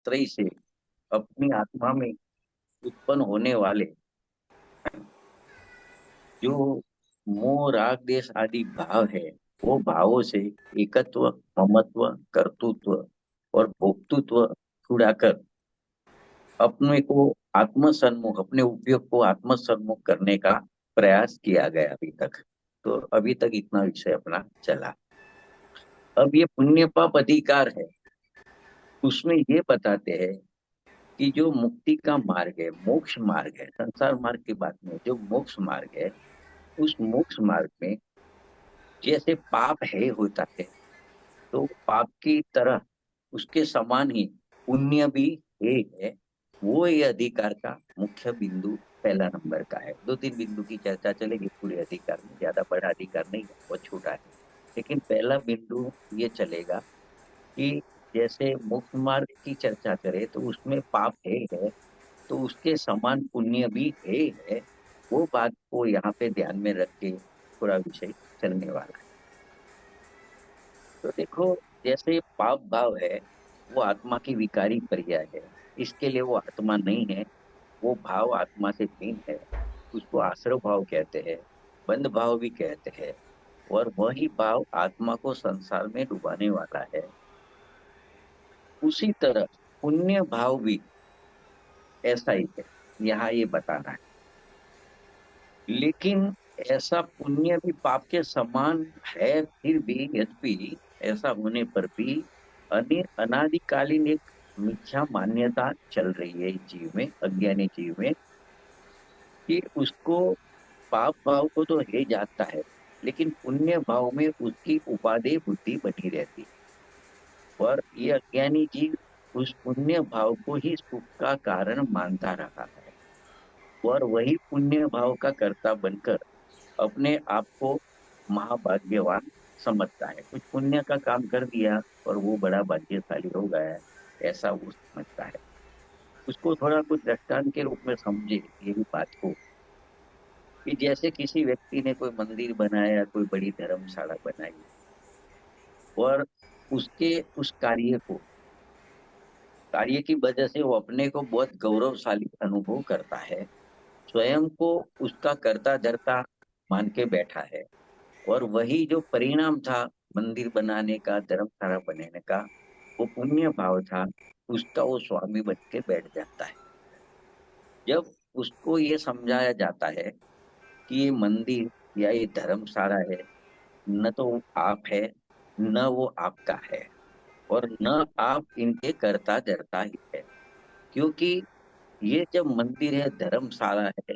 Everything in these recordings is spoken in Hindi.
त्रय से अपनी आत्मा में उत्पन्न होने वाले जो मोह राग देश आदि भाव है, वो भावों से एकत्व, ममत्व, कर्तृत्व और भोक्तृत्व छुड़ाकर अपने को आत्मसन्मुख, अपने उपयोग को आत्मसन्मुख करने का प्रयास किया गया अभी तक। तो अभी तक इतना विषय अपना चला। अब ये पुण्य पाप अधिकार है, उसमें ये बताते हैं कि जो मुक्ति का मार्ग है, मोक्ष मार्ग है, संसार मार्ग की बात नहीं, जो मोक्ष मार्ग है, उस मोक्ष मार्ग में जैसे पाप है होता है, तो पाप की तरह उसके समान ही पुण्य भी है। वो ये अधिकार का मुख्य बिंदु पहला नंबर का है। दो तीन बिंदु की चर्चा चलेगी पूरे अधिकार में, ज्यादा बड़ा अधिकार नहीं है, बहुत छोटा है। लेकिन पहला बिंदु ये चलेगा कि जैसे मोक्ष मार्ग की चर्चा करें तो उसमें पाप है, तो उसके समान पुण्य भी है। वो बात को यहाँ पे ध्यान में रख के पूरा विषय चलने वाला है। तो देखो, जैसे पाप भाव है, वो आत्मा की विकारी पर्याय है। इसके लिए वो आत्मा नहीं है, वो भाव आत्मा से भिन्न है। उसको आश्रव भाव कहते हैं, बंध भाव भी कहते हैं। और वही भाव आत्मा को संसार में डुबाने वाला है। उसी तरह पुण्य भाव भी ऐसा ही है, यहाँ ये बताना है। लेकिन ऐसा पुण्य भी पाप के समान है, फिर भी यद्यपि ऐसा होने पर भी अनादिकालीन एक मिथ्या मान्यता चल रही है इस जीव में, अज्ञानी जीव में, कि उसको पाप भाव को तो है जाता है, लेकिन पुण्य भाव में उसकी उपादेय बुद्धि बनी रहती है। और ये अज्ञानी जीव उस पुण्य भाव को ही सुख का कारण मानता रहा है, और वही पुण्य भाव का कर्ता बनकर अपने आप को महाभाग्यवान समझता है। कुछ पुण्य का काम कर दिया और वो बड़ा भाग्यशाली हो गया है, ऐसा वो समझता है। उसको थोड़ा कुछ दृष्टांत के रूप में समझे यही बात को, कि जैसे किसी व्यक्ति ने कोई मंदिर बनाया, कोई बड़ी धर्मशाला बनाई, और उसके उस कार्य की वजह से वो अपने को बहुत गौरवशाली अनुभव करता है, स्वयं को उसका कर्ता धर्ता मान के बैठा है। और वही जो परिणाम था मंदिर बनाने का, धर्मशाला बनाने का, वो पुण्य भाव था, उसका वो स्वामी बन के बैठ जाता है। जब उसको ये समझाया जाता है कि ये मंदिर या ये धर्मशाला है, न तो आप है, न वो आपका है, और न आप इनके कर्ता धर्ता ही है। क्योंकि ये जब मंदिर है, धर्मशाला है,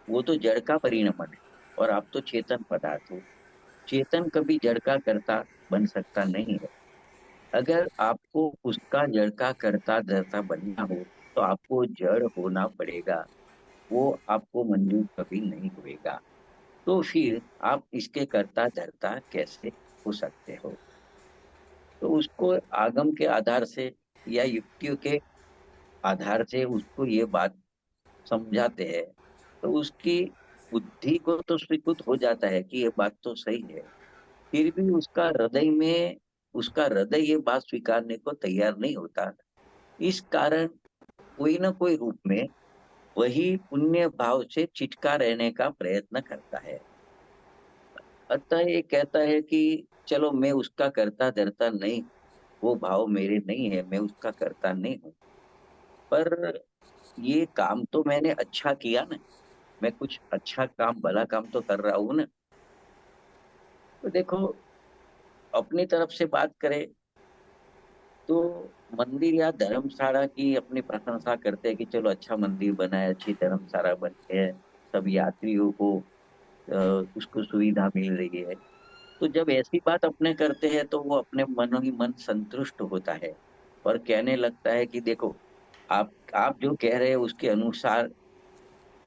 वो तो जड़ का परिणमन है, और आप तो चेतन पदार्थ हो। चेतन कभी जड़ का कर्ता बन सकता नहीं है। अगर आपको उसका जड़ का कर्ता धर्ता बनना हो, तो आपको जड़ होना पड़ेगा। वो आपको मंजूर कभी नहीं होएगा। तो फिर आप इसके कर्ता धर्ता कैसे हो सकते हो? तो उसको आगम के आधार से या युक्तियों के आधार से उसको ये बात समझाते हैं, तो उसकी बुद्धि को तो स्वीकृत हो जाता है कि ये बात तो सही है। फिर भी उसका हृदय ये बात स्वीकारने को तैयार नहीं होता। इस कारण कोई ना कोई रूप में वही पुण्य भाव से चिटका रहने का प्रयत्न करता है। अतः ये कहता है कि चलो, मैं उसका करता धरता नहीं, वो भाव मेरे नहीं है, मैं उसका करता नहीं हूँ। पर ये काम तो मैंने अच्छा किया ना, मैं कुछ अच्छा काम, भला काम तो कर रहा हूँ ना। तो देखो, अपनी तरफ से बात करें तो मंदिर या धर्मशाला की अपनी प्रशंसा करते हैं कि चलो अच्छा मंदिर बना है, अच्छी धर्मशाला बनी है, सब यात्रियों को अ, उसको सुविधा मिल रही है। तो जब ऐसी बात अपने करते हैं तो वो अपने मनो ही मन संतुष्ट होता है, और कहने लगता है कि देखो, आप जो कह रहे हैं उसके अनुसार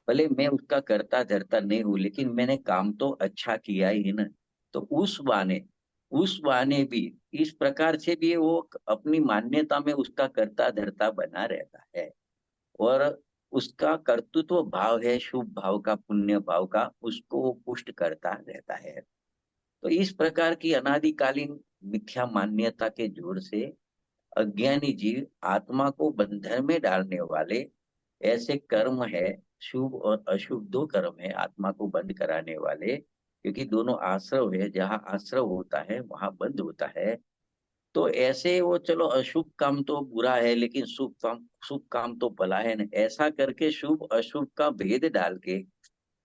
भले मैं उसका करता धरता नहीं हूँ, लेकिन मैंने काम तो अच्छा किया ही ना। तो उस बहाने भी इस प्रकार से भी वो अपनी मान्यता में उसका करता धरता बना रहता है। और उसका कर्तृत्व भाव है, शुभ भाव का, पुण्य भाव का, उसको वो पुष्ट करता रहता है। तो इस प्रकार की अनादिकालीन मिथ्या मान्यता के जोर से अज्ञानी जीव आत्मा को बंधन में डालने वाले ऐसे कर्म है, शुभ और अशुभ दो कर्म है आत्मा को बंद कराने वाले, क्योंकि दोनों आश्रव है, जहाँ आश्रव होता है वहां बंद होता है। तो ऐसे वो चलो अशुभ काम तो बुरा है लेकिन शुभ काम तो भला है न, ऐसा करके शुभ अशुभ का भेद डाल के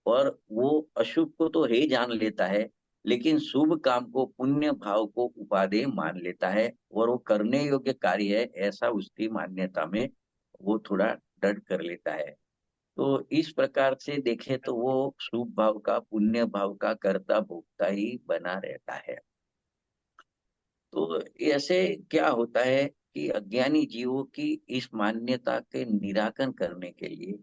और वो अशुभ को तो हे जान लेता है, लेकिन शुभ काम को पुण्य भाव को उपादेय मान लेता है और वो करने योग्य कार्य है ऐसा उसकी मान्यता में वो थोड़ा दृढ़ कर लेता है। तो इस प्रकार से देखे तो वो शुभ भाव का पुण्य भाव का कर्ता भोक्ता ही बना रहता है। तो ऐसे क्या होता है कि अज्ञानी जीवों की इस मान्यता के निराकरण करने के लिए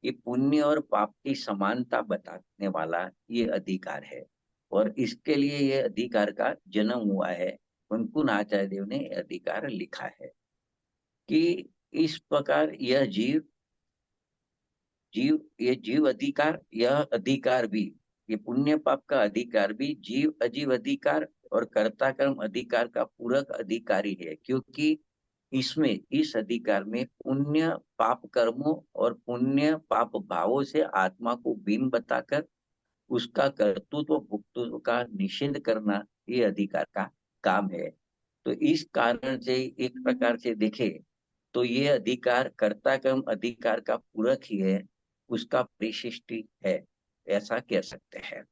ये पुण्य और पाप की समानता बताने वाला ये अधिकार है, और इसके लिए ये अधिकार का जन्म हुआ है। कुनकुन आचार्य देव ने ये अधिकार लिखा है कि इस प्रकार यह जीव जीव ये जीव अधिकार, यह अधिकार भी, ये पुण्य पाप का अधिकार भी जीव अजीव अधिकार और कर्ता कर्म अधिकार का पूरक अधिकारी है, क्योंकि इसमें इस अधिकार में पुण्य पाप कर्मों और पुण्य पाप भावों से आत्मा को भिन्न बताकर उसका कर्तृत्व भोक्तृत्व का निषेध करना ये अधिकार का काम है। तो इस कारण से एक प्रकार से देखे तो ये अधिकार कर्ता कर्म अधिकार का पूरक ही है, उसका परिशिष्टि है, ऐसा कह सकते हैं।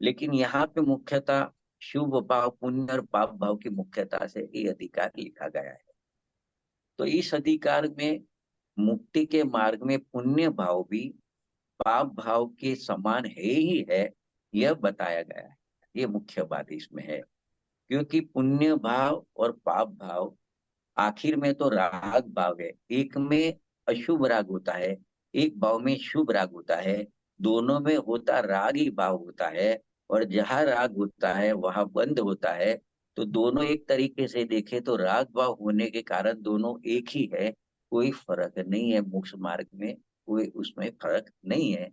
लेकिन यहाँ पे मुख्यतः शुभ भाव पुण्य और पाप भाव की मुख्यता से ये अधिकार लिखा गया है। तो इस अधिकार में मुक्ति के मार्ग में पुण्य भाव भी पाप भाव के समान है ही है, यह बताया गया है। ये मुख्य बात इसमें है, क्योंकि पुण्य भाव और पाप भाव आखिर में तो राग भाव है, एक में अशुभ राग होता है, एक भाव में शुभ राग होता है, दोनों में होता राग ही भाव होता है, और जहां राग होता है वहां बंद होता है। तो दोनों एक तरीके से देखे तो राग भाव होने के कारण दोनों एक ही है, कोई फर्क नहीं है, मोक्ष मार्ग में कोई उसमें फर्क नहीं है।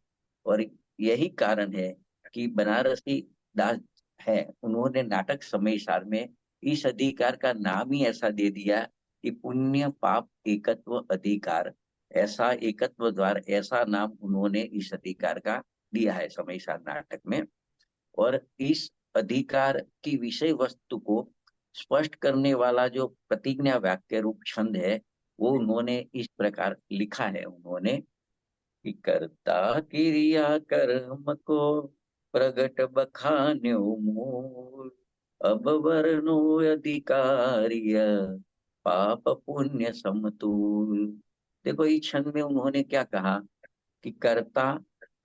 और यही कारण है कि बनारसी दास है, उन्होंने नाटक समय सार में इस अधिकार का नाम ही ऐसा दे दिया कि पुण्य पाप एकत्व अधिकार, ऐसा एकत्व द्वार ऐसा नाम उन्होंने इस अधिकार का दिया है समय सार नाटक में। और इस अधिकार की विषय वस्तु को स्पष्ट करने वाला जो प्रतिज्ञा वाक्य रूप छंद है वो उन्होंने इस प्रकार लिखा है, उन्होंने कि कर्ता क्रिया कर्म को प्रगट बखान्यो मूल, अब वर्णो अधिकार्य पाप पुण्य समतुल। देखो इस छंद में उन्होंने क्या कहा कि कर्ता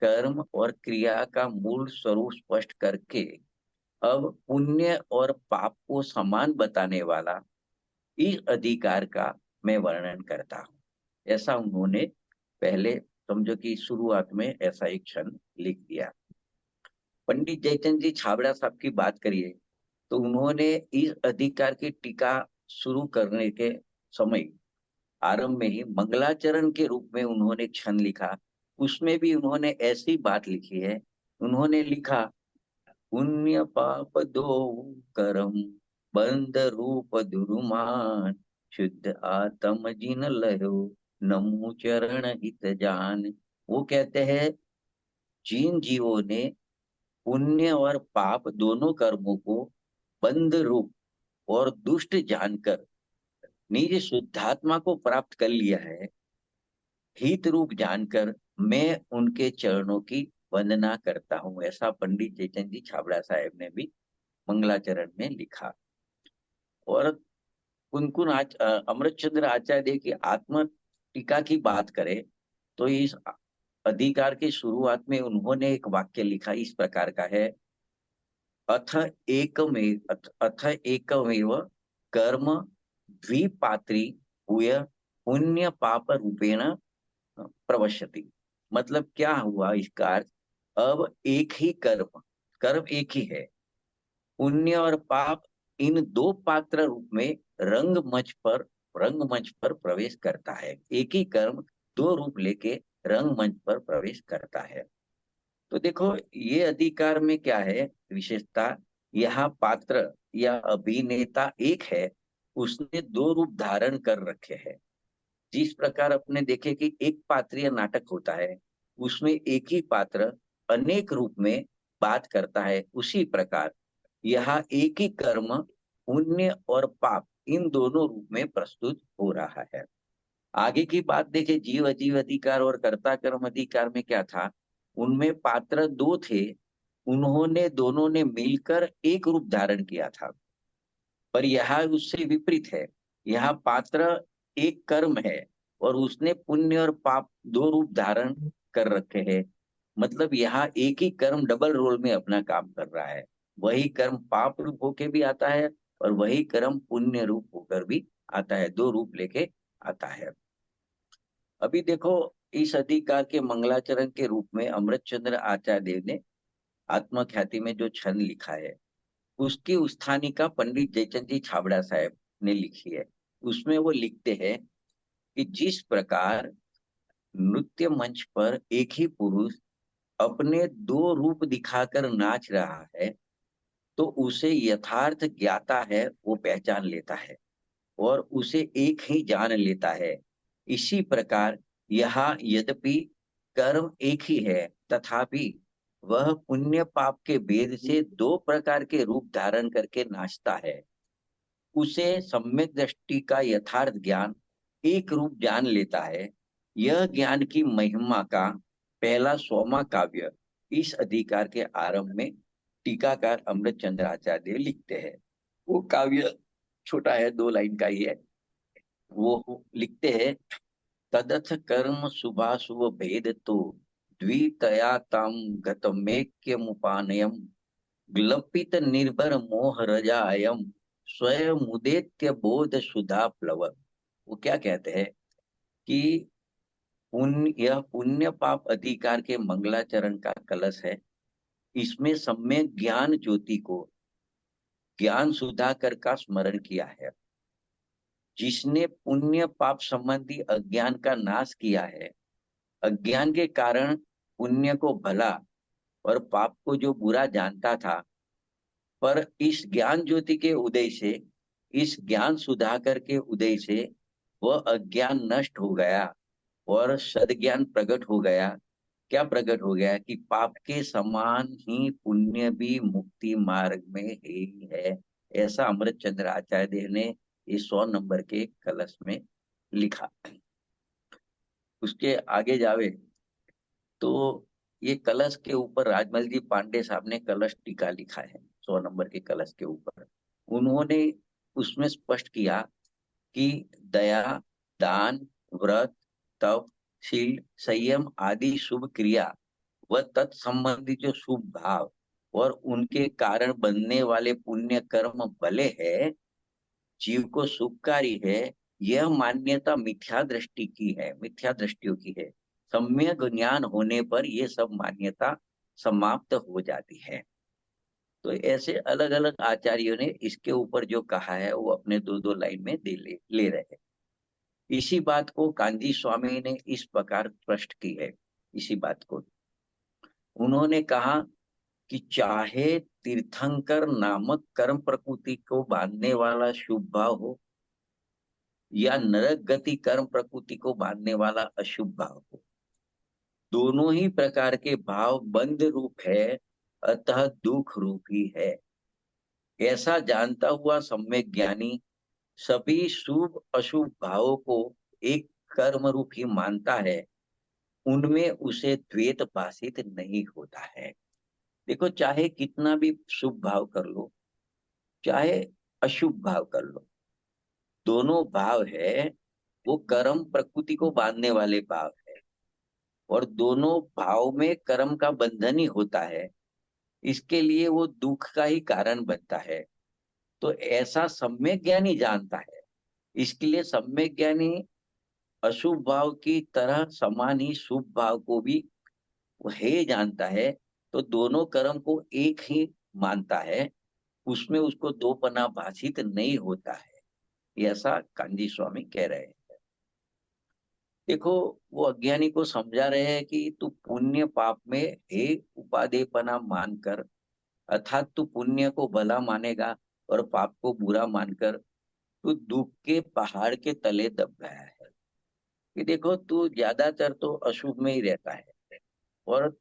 कर्म और क्रिया का मूल स्वरूप स्पष्ट करके अब पुण्य और पाप को समान बताने वाला इस अधिकार का मैं वर्णन करता हूँ, ऐसा उन्होंने पहले समझो कि शुरुआत में ऐसा एक क्षण लिख दिया। पंडित जयचंद जी छाबड़ा साहब की बात करिए तो उन्होंने इस अधिकार की टीका शुरू करने के समय आरंभ में ही मंगलाचरण के रूप में उन्होंने एक क्षण लिखा, उसमें भी उन्होंने ऐसी बात लिखी है। उन्होंने लिखा पुण्य पाप दो कर्म बंद रूप दुरुमान, शुद्ध आत्म जिन लयो नमो चरण हित जान। वो कहते हैं जिन जीवों ने पुण्य और पाप दोनों कर्मों को बंद रूप और दुष्ट जानकर निज शुद्धात्मा को प्राप्त कर लिया है, हित रूप जानकर मैं उनके चरणों की वंदना करता हूँ, ऐसा पंडित चैतन्य जी छाबड़ा साहेब ने भी मंगलाचरण में लिखा। और अमृतचंद्र आचार्य की आत्म टीका की बात करें तो इस अधिकार की शुरुआत में उन्होंने एक वाक्य लिखा इस प्रकार का है, अथ एकमेव कर्म द्विपात्री हुय पुण्य पाप रूपेण प्रवश्यति। मतलब क्या हुआ इसका अर्थ, अब एक ही कर्म, कर्म एक ही है, पुण्य और पाप इन दो पात्र रूप में रंग मंच पर प्रवेश करता है। एक ही कर्म दो रूप लेके रंग मंच पर प्रवेश करता है। तो देखो, ये अधिकार में क्या है विशेषता, यहाँ पात्र या अभिनेता एक है, उसने दो रूप धारण कर रखे हैं। जिस प्रकार अपने देखे कि एक पात्रीय नाटक होता है, उसमें एक ही पात्र अनेक रूप में बात करता है, उसी प्रकार यहाँ एक ही कर्म पुण्य और पाप इन दोनों रूप में प्रस्तुत हो रहा है। आगे की बात देखें, जीव अजीव अधिकार और कर्ता कर्म अधिकार में क्या था। उनमें पात्र दो थे, उन्होंने दोनों ने मिलकर एक रूप धारण किया था। पर यहाँ उससे विपरीत है, यहाँ पात्र एक कर्म है और उसने पुण्य और पाप दो रूप धारण कर रखे हैं। मतलब यहाँ एक ही कर्म डबल रोल में अपना काम कर रहा है। वही कर्म पाप रूप होके भी आता है और वही कर्म पुण्य रूप होकर भी आता है, दो रूप लेके आता है। अभी देखो, इस अधिकार के मंगलाचरण के रूप में अमृतचंद्र आचार्य देव ने आत्मख्याति में जो छंद लिखा है, उसकी उस्थानिका पंडित जयचंद जी छाबड़ा साहब ने लिखी है। उसमें वो लिखते हैं कि जिस प्रकार नृत्य मंच पर एक ही पुरुष अपने दो रूप दिखाकर नाच रहा है, तो उसे यथार्थ ज्ञाता है वो पहचान लेता है और उसे एक ही जान लेता है। इसी प्रकार यहाँ यद्यपि कर्म एक ही है, तथापि वह पुण्य पाप के भेद से दो प्रकार के रूप धारण करके नाचता है। उसे सम्यक दृष्टि का यथार्थ ज्ञान एक रूप जान लेता है। यह ज्ञान की महिमा का पहला सोमा काव्य इस अधिकार के आरंभ में टीकाकार अमृत चंद्र आचार्य देव लिखते हैं। वो काव्य छोटा है, दो लाइन का ही है। वो लिखते हैं, तदथ कर्म शुभाशुभ भेद तो द्वितया ताम गतमेक्यमुपानयम् ग्लपित निर्भर मोह रजायम स्वयं उदेत्य बोध सुधा प्लव। वो क्या कहते हैं कि यह पुण्य पाप अधिकार के मंगलाचरण का कलश है। इसमें सम्यक ज्ञान ज्योति को ज्ञान सुधाकर का स्मरण किया है। जिसने पुण्य पाप संबंधी अज्ञान का नाश किया है। अज्ञान के कारण पुण्य को भला और पाप को जो बुरा जानता था, पर इस ज्ञान ज्योति के उदय से, इस ज्ञान सुधाकर के उदय से वह अज्ञान नष्ट हो गया और सद्ज्ञान प्रकट हो गया। क्या प्रकट हो गया कि पाप के समान ही पुण्य भी मुक्ति मार्ग में ही है। ऐसा अमृत चंद्र आचार्य देव ने इस 100 नंबर के कलश में लिखा। उसके आगे जावे तो ये कलश के ऊपर राजमल जी पांडे साहब ने कलश टीका लिखा है 100 नंबर के कलश के ऊपर। उन्होंने उसमें स्पष्ट किया कि दया, दान, व्रत, तप, शील, संयम आदि शुभ क्रिया व तत्संबंधी जो शुभ भाव और उनके कारण बनने वाले पुण्य कर्म भले है, जीव को सुखकारी है। यह मान्यता मिथ्या दृष्टि की है, मिथ्या दृष्टियों की है। सम्यक ज्ञान होने पर यह सब मान्यता समाप्त हो जाती है। तो ऐसे अलग अलग आचार्यों ने इसके ऊपर जो कहा है वो अपने दो दो लाइन में ले रहे हैं। इसी बात को कांजी स्वामी ने इस प्रकार स्पष्ट की है। इसी बात को उन्होंने कहा कि चाहे तीर्थंकर नामक कर्म प्रकृति को बांधने वाला शुभ भाव हो या नरक गति कर्म प्रकृति को बांधने वाला अशुभ भाव हो, दोनों ही प्रकार के भाव बंध रूप है, अतः दुख रूप ही है। ऐसा जानता हुआ सम्यक ज्ञानी सभी शुभ अशुभ भावों को एक कर्म रूप ही मानता है। उनमें उसे द्वैत भाषित नहीं होता है। देखो, चाहे कितना भी शुभ भाव कर लो, चाहे अशुभ भाव कर लो, दोनों भाव है वो कर्म प्रकृति को बांधने वाले भाव है और दोनों भाव में कर्म का बंधन ही होता है। इसके लिए वो दुख का ही कारण बनता है। तो ऐसा सम्यक ज्ञानी जानता है। इसके लिए सम्यक ज्ञानी अशुभ भाव की तरह समान ही शुभ भाव को भी वो है जानता है। तो दोनों कर्म को एक ही मानता है, उसमें उसको दो पना भाषित नहीं होता है। ऐसा कांजी स्वामी कह रहे हैं। देखो, वो अज्ञानी को समझा रहे हैं कि तू पुण्य पाप में एक उपादेयपना मानकर, अर्थात तू पुण्य को भला मानेगा और पाप को बुरा मानकर तू दुख के पहाड़ के तले दब गया है। कि देखो, तू ज्यादातर तो अशुभ में ही रहता है, और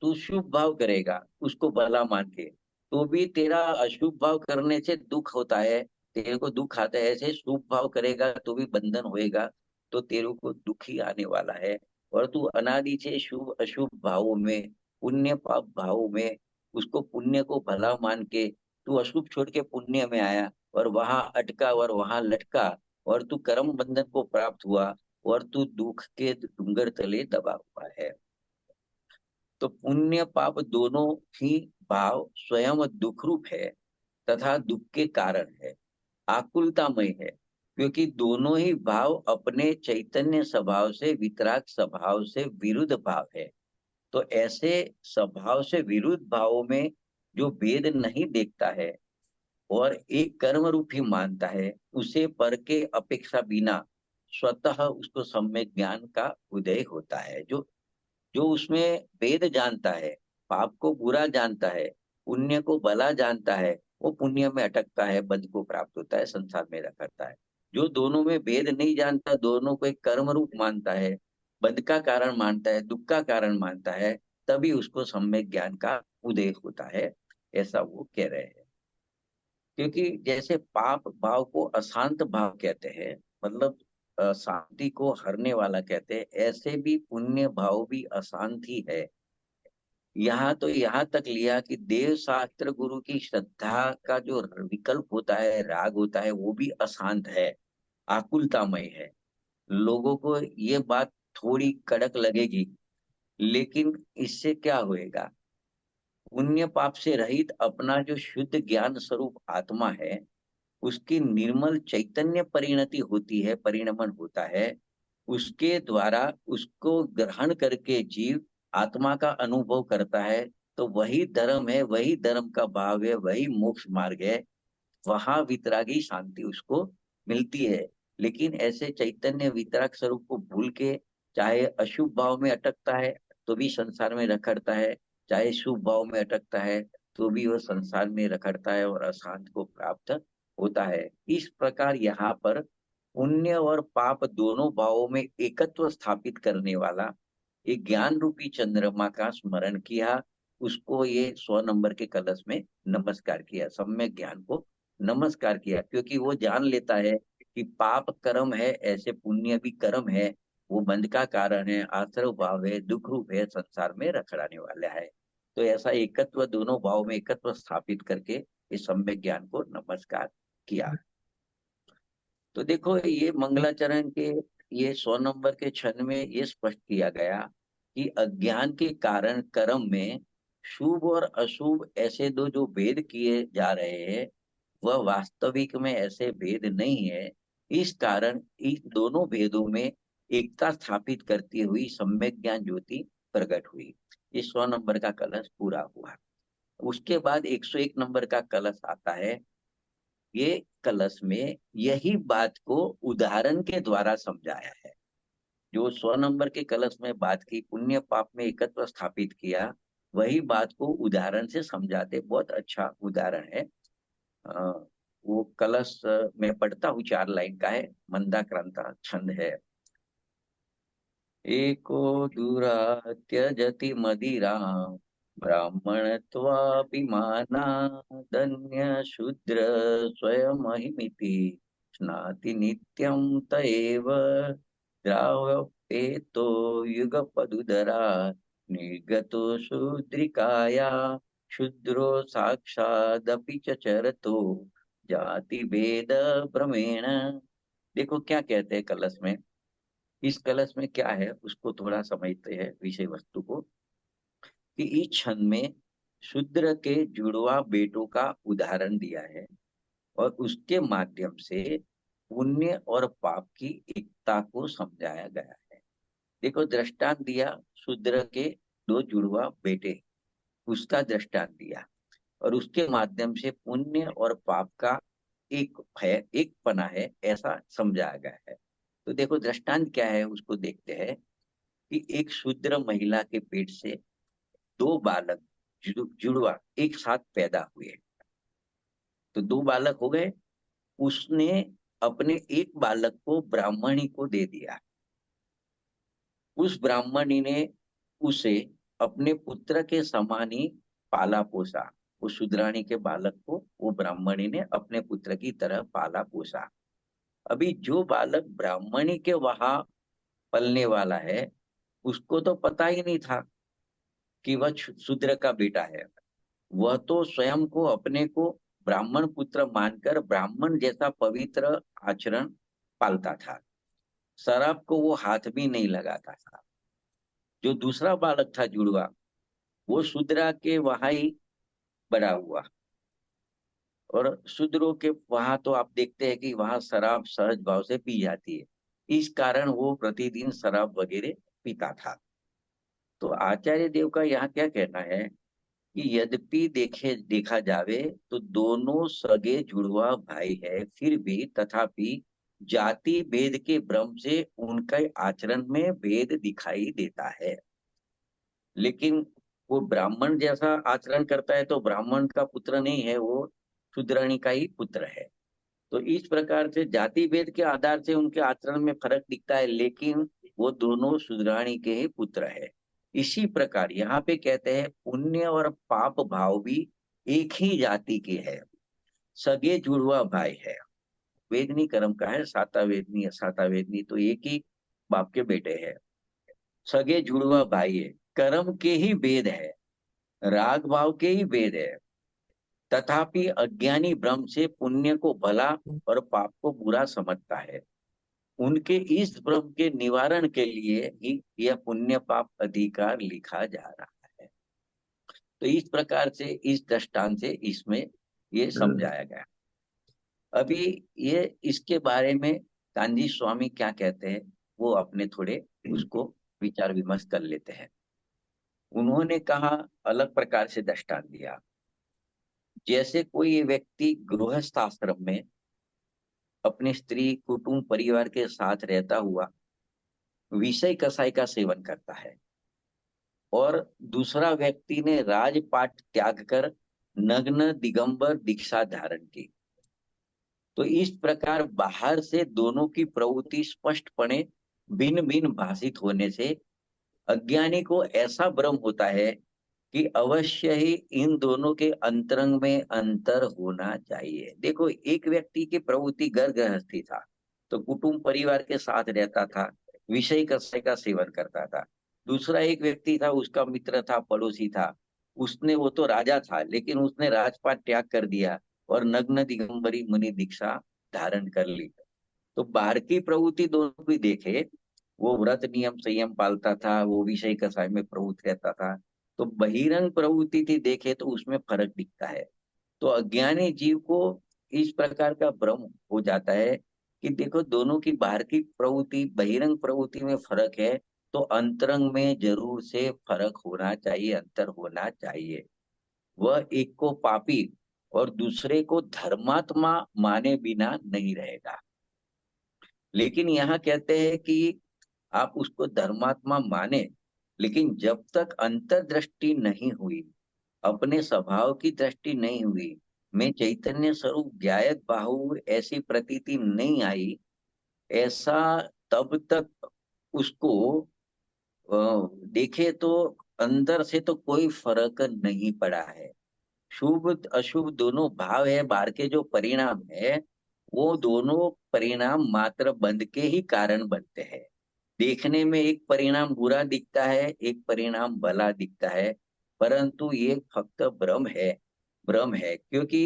तू शुभ भाव करेगा उसको भला मान के, तो भी तेरा अशुभ भाव करने से दुख होता है, तेरे को दुख आता है। ऐसे शुभ भाव करेगा तो भी बंधन होएगा, तो तेरे को दुख ही आने वाला है। और तू अनादि से शुभ अशुभ भावों में, पुण्य पाप भावों में, उसको पुण्य को भला मान के तू अशुभ छोड़ के पुण्य में आया, और वहां अटका और वहां लटका, और तू कर्म बंधन को प्राप्त हुआ, और तू दुख के डूंगर तले दबा हुआ है। तो पुण्य पाप दोनों ही भाव स्वयं दुख रूप है, तथा दुख के कारण है, आकुलतामय है, क्योंकि दोनों ही भाव अपने चैतन्य स्वभाव से, वितराग स्वभाव से विरुद्ध भाव है। तो ऐसे स्वभाव से विरुद्ध भावों में जो भेद नहीं देखता है और एक कर्म रूप ही मानता है, उसे पर के अपेक्षा बिना स्वतः उसको सम्यक ज्ञान का उदय होता है। जो जो उसमें वेद जानता है, पाप को बुरा जानता है, पुण्य को भला जानता है, वो पुण्य में अटकता है, बंध को प्राप्त होता है, संसार में रखता है। जो दोनों में भेद नहीं जानता, दोनों को एक कर्म रूप मानता है, बंध का कारण मानता है, दुख का कारण मानता है, तभी उसको सम्यक ज्ञान का उदय होता है, ऐसा वो कह रहे हैं। क्योंकि जैसे पाप भाव को अशांत भाव कहते हैं, मतलब शांति को हरने वाला कहते हैं, ऐसे भी पुण्य भाव भी अशांत ही है। यहाँ तो यहाँ तक लिया कि देव शास्त्र गुरु की श्रद्धा का जो विकल्प होता है, राग होता है, वो भी अशांत है, आकुलतामय है। लोगों को ये बात थोड़ी कड़क लगेगी, लेकिन इससे क्या होएगा? पुण्य पाप से रहित अपना जो शुद्ध ज्ञान स्वरूप आत्मा है, उसकी निर्मल चैतन्य परिणति होती है, परिणमन होता है। उसके द्वारा उसको ग्रहण करके जीव आत्मा का अनुभव करता है, तो वही धर्म है, वही धर्म का भाव है, वही मोक्ष मार्ग है। वहां वितरागी शांति उसको मिलती है। लेकिन ऐसे चैतन्य वितराग स्वरूप को भूल के, चाहे अशुभ भाव में अटकता है तो भी संसार में रखड़ता है, चाहे शुभ भाव में अटकता है तो भी वह संसार में रखड़ता है और अशांत को प्राप्त होता है। इस प्रकार यहाँ पर पुण्य और पाप दोनों भावों में एकत्व स्थापित करने वाला एक ज्ञान रूपी चंद्रमा का स्मरण किया, उसको ये 100 नंबर के कलश में नमस्कार किया, सम्यक ज्ञान को नमस्कार किया। क्योंकि वो जान लेता है कि पाप कर्म है, ऐसे पुण्य भी कर्म है, वो बंध का कारण है, आश्रव भाव है, दुख रूप है, संसार में रखड़ाने वाला है। तो ऐसा एकत्व, दोनों भाव में एकत्व स्थापित करके इस सम्यक ज्ञान को नमस्कार किया। तो देखो, ये मंगलाचरण के ये 100 नंबर के क्षण में ये स्पष्ट किया गया कि अज्ञान के कारण कर्म में शुभ और अशुभ ऐसे दो जो भेद किए जा रहे हैं, वह वास्तविक में ऐसे भेद नहीं है। इस कारण इन दोनों भेदों में एकता स्थापित करती हुई सम्यक ज्ञान ज्योति प्रकट हुई। ये 100 नंबर का कलश पूरा हुआ। उसके बाद 101 नंबर का कलश आता है। ये कलश में यही बात को उदाहरण के द्वारा समझाया है। जो 100 नंबर के कलश में बात की, पुण्य पाप में एकत्व स्थापित किया, वही बात को उदाहरण से समझाते, बहुत अच्छा उदाहरण है। अ, वो कलश मैं पढ़ता हूँ, 4 लाइन का है, मंदाक्रांता छंद है। एको दूरा त्यजति मदिरा ब्राह्मणत्वाभिमाना धन्य शूद्र स्वयमहिमिति स्नाति नित्यं त एव द्रावपेतो युगपदुदरा निर्गतो शूद्रिकाया शूद्रो साक्षादपि च चरतो जाति भेद भ्रमेण। देखो क्या कहते हैं कलश में। इस कलश में क्या है उसको थोड़ा समझते हैं, विषय वस्तु को। कि इस छंद में शूद्र के जुड़वा बेटों का उदाहरण दिया है, और उसके माध्यम से पुण्य और पाप की एकता को समझाया गया है। देखो, दृष्टांत दिया शूद्र के दो जुड़वा बेटे, उसका दृष्टांत दिया, और उसके माध्यम से पुण्य और पाप का एक है, एक पना है, ऐसा समझाया गया है। तो देखो दृष्टांत क्या है, उसको देखते हैं कि एक शूद्र महिला के पेट से दो बालक जुड़वा एक साथ पैदा हुए। तो दो बालक हो गए, उसने अपने एक बालक को ब्राह्मणी को दे दिया। उस ब्राह्मणी ने उसे अपने पुत्र के समान ही पाला पोसा। उस शूद्राणी के बालक को वो ब्राह्मणी ने अपने पुत्र की तरह पाला पोसा। अभी जो बालक ब्राह्मणी के वहां पलने वाला है, उसको तो पता ही नहीं था कि वह शूद्र का बेटा है। वह तो स्वयं को अपने को ब्राह्मण पुत्र मानकर ब्राह्मण जैसा पवित्र आचरण पालता था। शराब को वो हाथ भी नहीं लगाता था। जो दूसरा बालक था जुड़वा, वो शूद्रा के वहां ही बड़ा हुआ। और शूद्रों के वहां तो आप देखते हैं कि वहां शराब सहज भाव से पी जाती है। इस कारण वो प्रतिदिन शराब वगैरह पीता था। तो आचार्य देव का यहाँ क्या कहना है कि यद्यपि देखा जावे तो दोनों सगे जुड़वा भाई है, फिर भी तथापि जाति भेद के भ्रम से उनके आचरण में भेद दिखाई देता है। लेकिन वो ब्राह्मण जैसा आचरण करता है तो ब्राह्मण का पुत्र नहीं है, वो शूद्राणी का ही पुत्र है। तो इस प्रकार से जाति भेद के आधार से उनके आचरण में फर्क दिखता है, लेकिन वो दोनों शूद्राणी के ही पुत्र है। इसी प्रकार यहाँ पे कहते हैं पुण्य और पाप भाव भी एक ही जाति के है, सगे जुड़वा भाई है। वेदनी कर्म का है, साता वेदनी असाता वेदनी तो एक ही बाप के बेटे हैं। सगे जुड़वा भाई है, कर्म के ही भेद है, राग भाव के ही भेद है। तथापि अज्ञानी भ्रम से पुण्य को भला और पाप को बुरा समझता है। उनके इस भ्रम के निवारण के लिए ही यह पुण्य पाप अधिकार लिखा जा रहा है। तो इस प्रकार से इस दृष्टांत से इसमें ये समझाया गया। अभी ये इसके बारे में गांधी स्वामी क्या कहते हैं, वो अपने थोड़े उसको विचार विमर्श कर लेते हैं। उन्होंने कहा, अलग प्रकार से दृष्टांत दिया। जैसे कोई व्यक्ति गृहस्थ आश्रम में अपनी स्त्री कुटुंब परिवार के साथ रहता हुआ विषय कसाई का सेवन करता है, और दूसरा व्यक्ति ने राजपाट त्याग कर नग्न दिगंबर दीक्षा धारण की। तो इस प्रकार बाहर से दोनों की प्रवृत्ति स्पष्टपणे भिन्न भिन्न भाषित होने से अज्ञानी को ऐसा भ्रम होता है कि अवश्य ही इन दोनों के अंतरंग में अंतर होना चाहिए। देखो, एक व्यक्ति की प्रवृत्ति घर गृहस्थी था, तो कुटुंब परिवार के साथ रहता था, विषय कषय का सेवन करता था। दूसरा एक व्यक्ति था, उसका मित्र था, पड़ोसी था, उसने वो तो राजा था लेकिन उसने राजपाट त्याग कर दिया और नग्न दिगंबरी मुनि दीक्षा धारण कर ली। तो बाहर की प्रवृत्ति दोनों की देखे, वो व्रत नियम संयम पालता था, वो विषय कसाय में प्रवृत्त रहता था। तो बहिरंग प्रवृत्ति थी देखे तो उसमें फर्क दिखता है। तो अज्ञानी जीव को इस प्रकार का भ्रम हो जाता है कि देखो दोनों की बाहर की प्रवृत्ति बहिरंग प्रवृत्ति में फर्क है, तो अंतरंग में जरूर से फर्क होना चाहिए, अंतर होना चाहिए। वह एक को पापी और दूसरे को धर्मात्मा माने बिना नहीं रहेगा। लेकिन यहाँ कहते हैं कि आप उसको धर्मात्मा माने, लेकिन जब तक अंतर्दृष्टि नहीं हुई, अपने स्वभाव की दृष्टि नहीं हुई, मैं चैतन्य स्वरूप ज्ञायत बाहु ऐसी प्रतीति नहीं आई, ऐसा तब तक उसको देखे तो अंदर से तो कोई फर्क नहीं पड़ा है। शुभ अशुभ दोनों भाव है, बाहर के जो परिणाम है वो दोनों परिणाम मात्र बंध के ही कारण बनते हैं। देखने में एक परिणाम बुरा दिखता है, एक परिणाम भला दिखता है, परंतु ये फक्त भ्रम है क्योंकि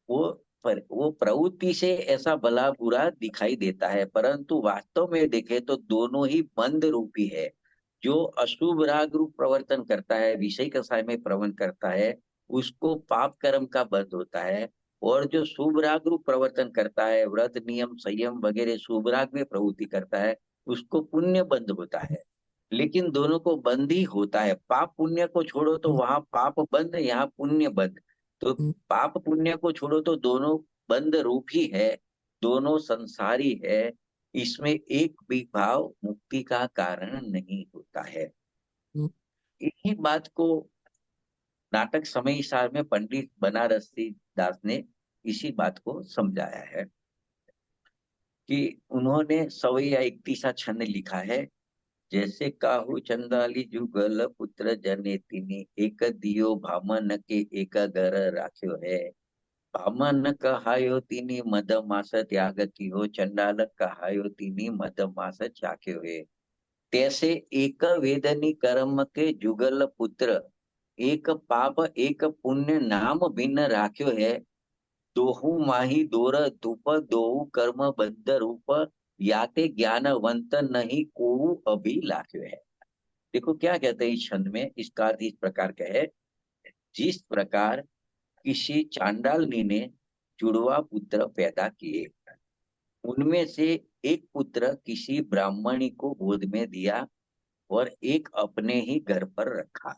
वो प्रवृत्ति से ऐसा भला बुरा दिखाई देता है, परंतु वास्तव में देखे तो दोनों ही बंध रूपी है। जो अशुभ राग रूप प्रवर्तन करता है, विषय कसाय में प्रवण करता है, उसको पाप कर्म का बंध होता है। और जो शुभ राग रूप प्रवर्तन करता है, व्रत नियम संयम वगैरह शुभ राग में प्रवृत्ति करता है, उसको पुण्य बंध होता है। लेकिन दोनों को बंद ही होता है। पाप पुण्य को छोड़ो तो वहां पाप बंद, यहाँ पुण्य बंद। तो पाप पुण्य को छोड़ो तो दोनों बंद रूप ही है, दोनों संसारी है, इसमें एक भी भाव मुक्ति का कारण नहीं होता है। इन्हीं बात को नाटक समय सार में पंडित बनारसी दास ने इसी बात को समझाया है कि उन्होंने सवैया 31 छंद लिखा है। जैसे काहू चंदाली जुगल पुत्र जने तिनी एक दियो भामन के एक घर राख्यो है। भामन कहायो तिनी मद मास त्याग कियो चंडाल कहायो तिनी मद मास चाख्यो है। तैसे एक वेदनी कर्म के जुगल पुत्र एक पाप एक पुण्य नाम भिन्न राख्यो है। दोहु माही दोर धूप दोहु कर्म बद्ध रूप याते ज्ञानवंत नहीं को अभी लाख्यो है। देखो क्या कहते हैं इस छंद में, इसका अर्थ इस प्रकार का है। जिस प्रकार किसी चांडालनी ने जुड़वा पुत्र पैदा किए, उनमें से एक पुत्र किसी ब्राह्मणी को गोद में दिया और एक अपने ही घर पर रखा।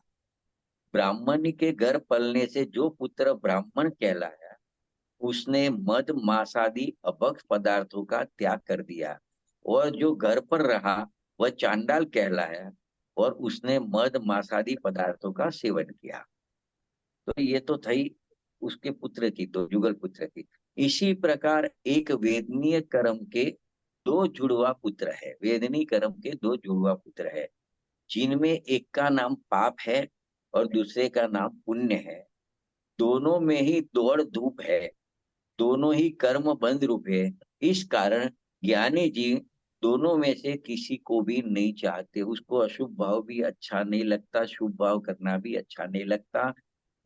ब्राह्मणी के घर पलने से जो पुत्र ब्राह्मण कहलाया, उसने मद मांसादि अभक्ष पदार्थों का त्याग कर दिया, और जो घर पर रहा वह चांडाल कहलाया और उसने मद मांसादि पदार्थों का सेवन किया। तो ये तो थी उसके पुत्र की, तो जुगल पुत्र की। इसी प्रकार एक वेदनीय कर्म के दो जुड़वा पुत्र है, वेदनीय कर्म के दो जुड़वा पुत्र है, जिनमें एक का नाम पाप है और दूसरे का नाम पुण्य है। दोनों में ही दौड़ धूप है, दोनों ही कर्म बंध रूप है। इस कारण ज्ञानी जी दोनों में से किसी को भी नहीं चाहते। उसको अशुभ भाव भी अच्छा नहीं लगता, शुभ भाव करना भी अच्छा नहीं लगता।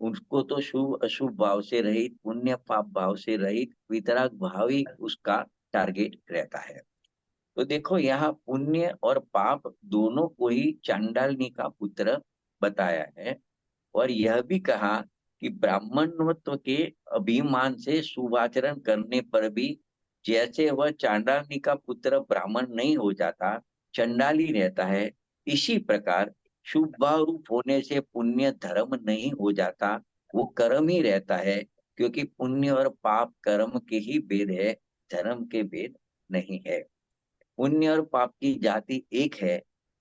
उसको तो शुभ अशुभ भाव से रहित, पुण्य पाप भाव से रहित वितराग भाव ही उसका टारगेट रहता है। तो देखो यहाँ पुण्य और पाप दोनों को ही चांडालनी का पुत्र बताया है। और यह भी कहा कि ब्राह्मणत्व के अभिमान से शुभाचरण करने पर भी जैसे वह चांडालनी का पुत्र ब्राह्मण नहीं हो जाता, चंडाली रहता है, इसी प्रकार शुभ भाव रूप होने से पुण्य धर्म नहीं हो जाता, वो कर्म ही रहता है। क्योंकि पुण्य और पाप कर्म के ही भेद है, धर्म के भेद नहीं है। पुण्य और पाप की जाति एक है,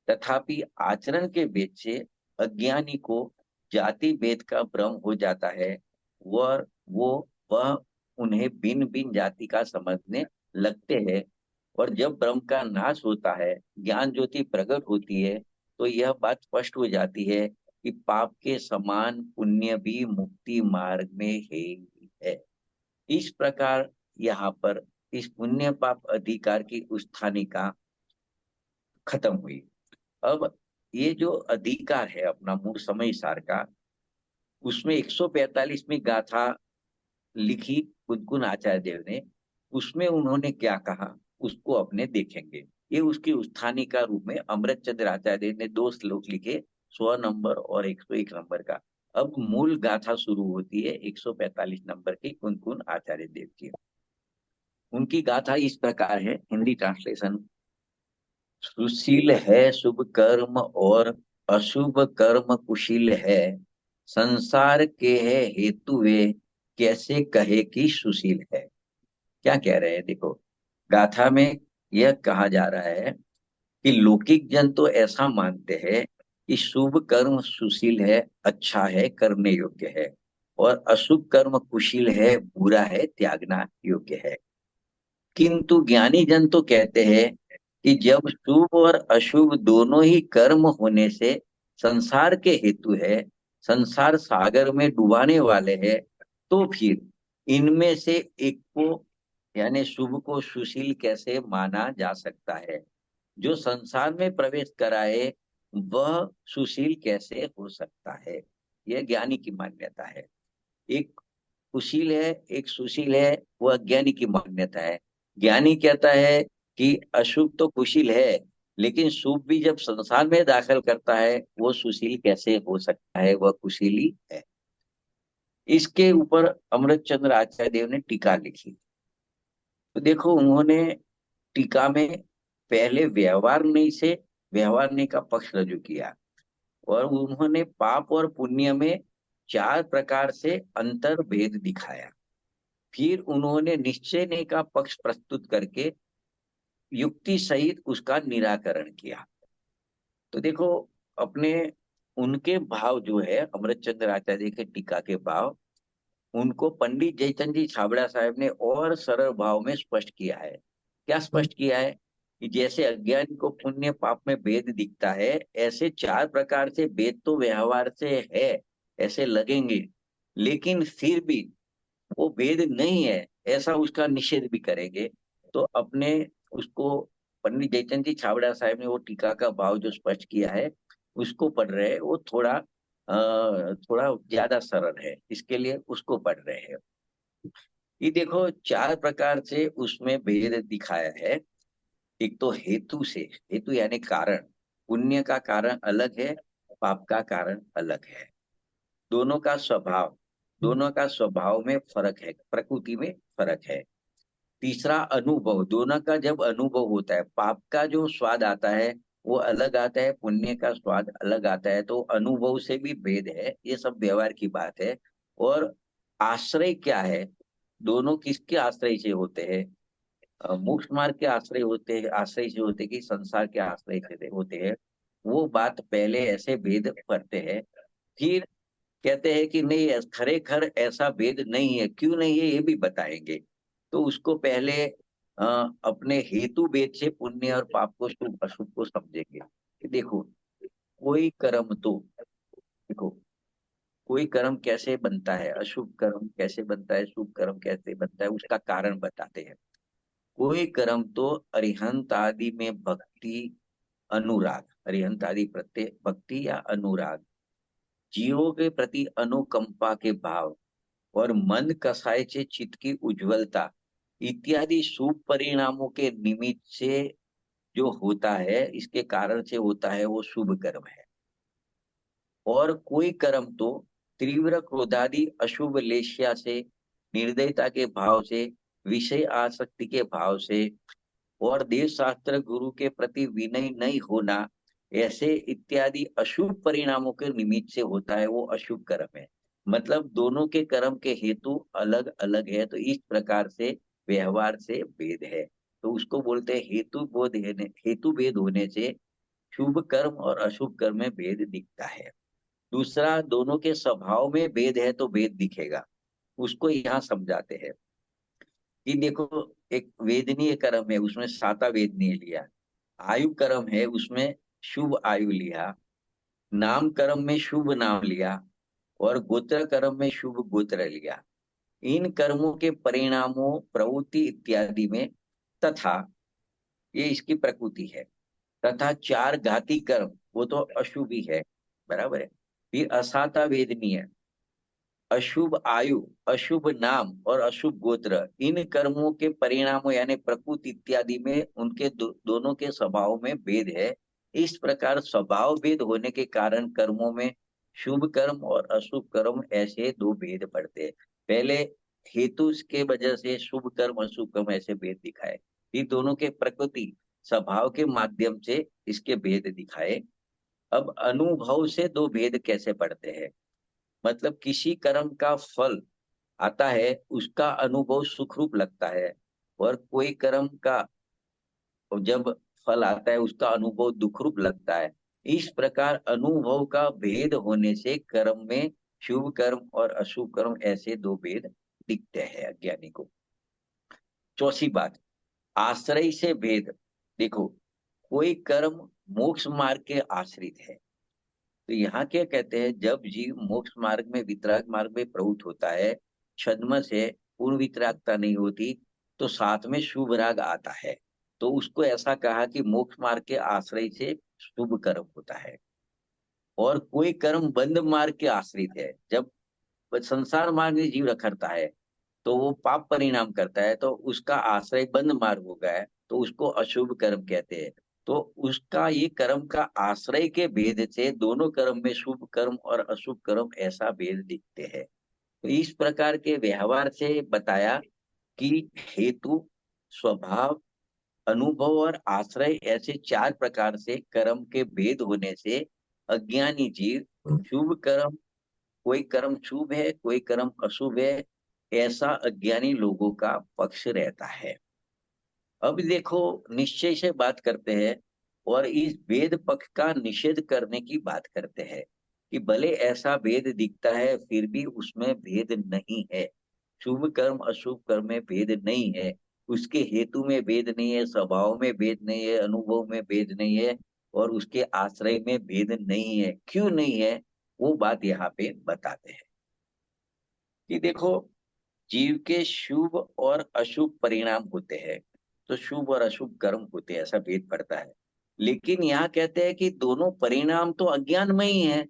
तथापि आचरण के भेद से अज्ञानी को जाति भेद का भ्रम हो जाता है। वह उन्हें भिन्न भिन्न जाति का समझने लगते हैं। और जब भ्रम का नाश होता है, ज्ञान ज्योति प्रकट होती है, तो यह बात स्पष्ट हो जाती है कि पाप के समान पुण्य भी मुक्ति मार्ग में है ही है। इस प्रकार यहाँ पर इस पुण्य पाप अधिकार की उत्थानिका खत्म हुई। अब ये जो अधिकार है अपना मूल समय सार का, उसमें 145वीं गाथा लिखी कुंदकुन आचार्य देव ने। उसमें उन्होंने क्या कहा उसको अपने देखेंगे। ये उसकी उत्थानिका रूप में अमृत चंद्र आचार्य देव ने 2 श्लोक लिखे, 100 नंबर और 101 नंबर का। अब मूल गाथा शुरू होती है 145 नंबर की कुंदकुन आचार्य देव की। उनकी गाथा इस प्रकार है, हिंदी ट्रांसलेशन। सुशील है शुभ कर्म और अशुभ कर्म कुशील है, संसार के है हेतु वे कैसे कहे कि सुशील है। क्या कह रहे हैं देखो, गाथा में यह कहा जा रहा है कि लौकिक जन तो ऐसा मानते हैं कि शुभ कर्म सुशील है, अच्छा है, करने योग्य है, और अशुभ कर्म कुशील है, बुरा है, त्यागना योग्य है। किंतु ज्ञानी जन तो कहते हैं कि जब शुभ और अशुभ दोनों ही कर्म होने से संसार के हेतु है, संसार सागर में डुबाने वाले हैं, तो फिर इनमें से एक को यानी शुभ को सुशील कैसे माना जा सकता है। जो संसार में प्रवेश कराए वह सुशील कैसे हो सकता है, यह ज्ञानी की मान्यता है। एक कुशील है, एक सुशील है, वो अज्ञानी की मान्यता है। ज्ञानी कहता है कि अशुभ तो कुशील है, लेकिन शुभ भी जब संसार में दाखिल करता है वो सुशील कैसे हो सकता है, वह कुशीली है। इसके ऊपर अमृत चंद्र आचार्य देव ने टीका लिखी। तो देखो उन्होंने टीका में पहले व्यवहार नहीं से व्यवहार नहीं का पक्ष रजू किया, और उन्होंने पाप और पुण्य में 4 प्रकार से अंतर भेद दिखाया। फिर उन्होंने निश्चय ने का पक्ष प्रस्तुत करके युक्ति सहित उसका निराकरण किया। तो देखो, अपने उनके भाव जो है अमृतचंद्र आचार्य के टीका के भाव, उनको पंडित जयचंद जी छाबड़ा साहब ने और सरल भाव में स्पष्ट किया है। क्या स्पष्ट किया है? कि जैसे अज्ञानी को पुण्य पाप में भेद दिखता है, ऐसे चार प्रकार से भेद तो व्यवहार से है, ऐसे लगेंगे, लेकिन फिर भी वो भेद नहीं है, ऐसा उसका निषेध भी करेंगे। तो अपने उसको पंडित जयचंद जी छाबड़ा साहब ने वो टीका का भाव जो स्पष्ट किया है, उसको पढ़ रहे हैं। वो थोड़ा ज्यादा सरल है, इसके लिए उसको पढ़ रहे हैं। ये देखो, चार प्रकार से उसमें भेद दिखाया है। एक तो हेतु से, हेतु यानी कारण, पुण्य का कारण अलग है, पाप का कारण अलग है। दोनों का स्वभाव, दोनों का स्वभाव में फर्क है, प्रकृति में फर्क है। तीसरा अनुभव, दोनों का जब अनुभव होता है, पाप का जो स्वाद आता है वो अलग आता है, पुण्य का स्वाद अलग आता है, तो अनुभव से भी भेद है। ये सब व्यवहार की बात है। और आश्रय क्या है, दोनों किसके आश्रय से होते हैं? मोक्ष मार्ग के आश्रय होते हैं, आश्रय से होते हैं कि संसार के आश्रय से होते हैं? वो बात पहले ऐसे भेद करते हैं, फिर कहते हैं कि नहीं, खरेखर ऐसा भेद नहीं है, क्यों नहीं है ये भी बताएंगे। तो उसको पहले अपने हेतु भेद से पुण्य और पाप को, शुभ अशुभ को समझेंगे। कि देखो, कोई कर्म तो, देखो, कोई कर्म कैसे बनता है, अशुभ कर्म कैसे बनता है, शुभ कर्म कैसे बनता है, उसका कारण बताते हैं। कोई कर्म तो अरिहंत आदि में भक्ति, अनुराग, अरिहंत आदि प्रत्यय भक्ति या अनुराग, जीवों के प्रति अनुकंपा के भाव, और मन कसाय से चित्त की उज्जवलता इत्यादि शुभ परिणामों के निमित्त से जो होता है, इसके कारण से होता है, वो शुभ कर्म है। और कोई कर्म तो तीव्र क्रोधादि अशुभ लेश्या से, निर्दयता के भाव से, विषय आसक्ति के भाव से, और देव शास्त्र गुरु के प्रति विनय नहीं होना, ऐसे इत्यादि अशुभ परिणामों के निमित्त से होता है, वो अशुभ कर्म है। मतलब दोनों के कर्म के हेतु अलग अलग है, तो इस प्रकार से व्यवहार से भेद है। तो उसको बोलते हैं हेतु भेद होने से शुभ कर्म और अशुभ कर्म में भेद दिखता है। दूसरा, दोनों के स्वभाव में भेद है तो भेद दिखेगा, उसको यहाँ समझाते हैं। कि देखो, एक वेदनीय कर्म है, उसमें साता वेदनीय लिया। आयु कर्म है, उसमें शुभ आयु लिया। नाम कर्म में शुभ नाम लिया। और गोत्र कर्म में शुभ गोत्र लिया। इन कर्मों के परिणामों, प्रवृत्ति इत्यादि में, तथा, ये इसकी प्रकृति है, तथा चार घाती कर्म, वो तो अशुभ ही है, बराबर है। फिर असाता वेदनीय, अशुभ आयु, अशुभ नाम और अशुभ गोत्र, इन कर्मों के परिणामों यानी प्रकृति इत्यादि में उनके दोनों के स्वभाव में भेद है। इस प्रकार स्वभाव भेद होने के कारण कर्मों में शुभ कर्म और अशुभ कर्म ऐसे दो भेद पड़ते हैं। पहले हेतु के वजह से शुभ कर्म अशुभ कर्म ऐसे भेद दिखाए, फिर दोनों के प्रकृति स्वभाव के माध्यम से इसके भेद दिखाए। अब अनुभव से दो भेद कैसे पड़ते हैं? मतलब किसी कर्म का फल आता है, उसका अनुभव सुखरूप लगता है, और कोई कर्म का जब फल आता है, उसका अनुभव दुखरूप लगता है। इस प्रकार अनुभव का भेद होने से कर्म में शुभ कर्म और अशुभ कर्म ऐसे दो भेद दिखते हैं अज्ञानी को। चौथी बात, आश्रय से भेद। देखो, कोई कर्म मोक्ष मार्ग के आश्रित है। तो यहाँ क्या कहते हैं, जब जीव मोक्ष मार्ग में, वितराग मार्ग में प्रवृत्त होता है, छद्म से पूर्ण वितरागता नहीं होती, तो साथ में शुभ राग आता है। तो उसको ऐसा कहा कि मोक्ष मार्ग के आश्रय से शुभ कर्म होता है। और कोई कर्म बंध मार्ग के आश्रित है, जब संसार मार्ग में जीव रखता है तो वो पाप परिणाम करता है, तो उसका आश्रय बंध मार्ग हो गया है, तो उसको अशुभ कर्म कहते हैं। तो उसका ये कर्म का आश्रय के भेद से दोनों कर्म में शुभ कर्म और अशुभ कर्म ऐसा भेद दिखते हैं। तो इस प्रकार के व्यवहार से बताया कि हेतु, स्वभाव, अनुभव और आश्रय ऐसे चार प्रकार से कर्म के भेद होने से अज्ञानी जीव शुभ कर्म, कोई कर्म शुभ है कोई कर्म अशुभ है, ऐसा अज्ञानी लोगों का पक्ष रहता है। अब देखो, निश्चय से बात करते हैं और इस भेद पक्ष का निषेध करने की बात करते हैं कि भले ऐसा भेद दिखता है फिर भी उसमें भेद नहीं है। शुभ कर्म अशुभ कर्म में भेद नहीं है, उसके हेतु में भेद नहीं है, स्वभाव में भेद नहीं है, अनुभव में भेद नहीं है, और उसके आश्रय में भेद नहीं है। क्यों नहीं है, वो बात यहाँ पे बताते हैं कि देखो, जीव के शुभ और अशुभ परिणाम होते हैं, तो शुभ और अशुभ कर्म होते हैं, ऐसा भेद पड़ता है। लेकिन यहाँ कहते हैं कि दोनों परिणाम तो अज्ञान में ही है।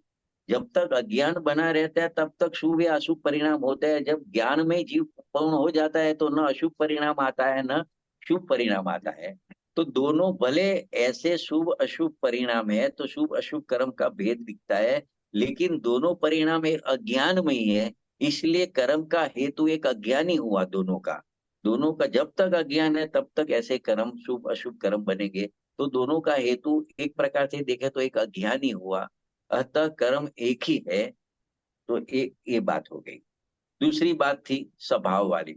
जब तक अज्ञान बना रहता है तब तक शुभ या अशुभ परिणाम होता है। जब ज्ञान में जीव पूर्ण हो जाता है तो न अशुभ परिणाम आता है न शुभ परिणाम आता है। तो दोनों भले ऐसे शुभ अशुभ परिणाम है, तो शुभ अशुभ कर्म का भेद दिखता है, लेकिन दोनों परिणाम एक अज्ञान में ही है। इसलिए कर्म का हेतु एक अज्ञानी हुआ दोनों का। दोनों का जब तक अज्ञान है तब तक ऐसे कर्म शुभ अशुभ कर्म बनेंगे। तो दोनों का हेतु एक प्रकार से देखे तो एक अज्ञानी हुआ, अतः कर्म एक ही है। तो एक ये बात हो गई। दूसरी बात थी स्वभाव वाली।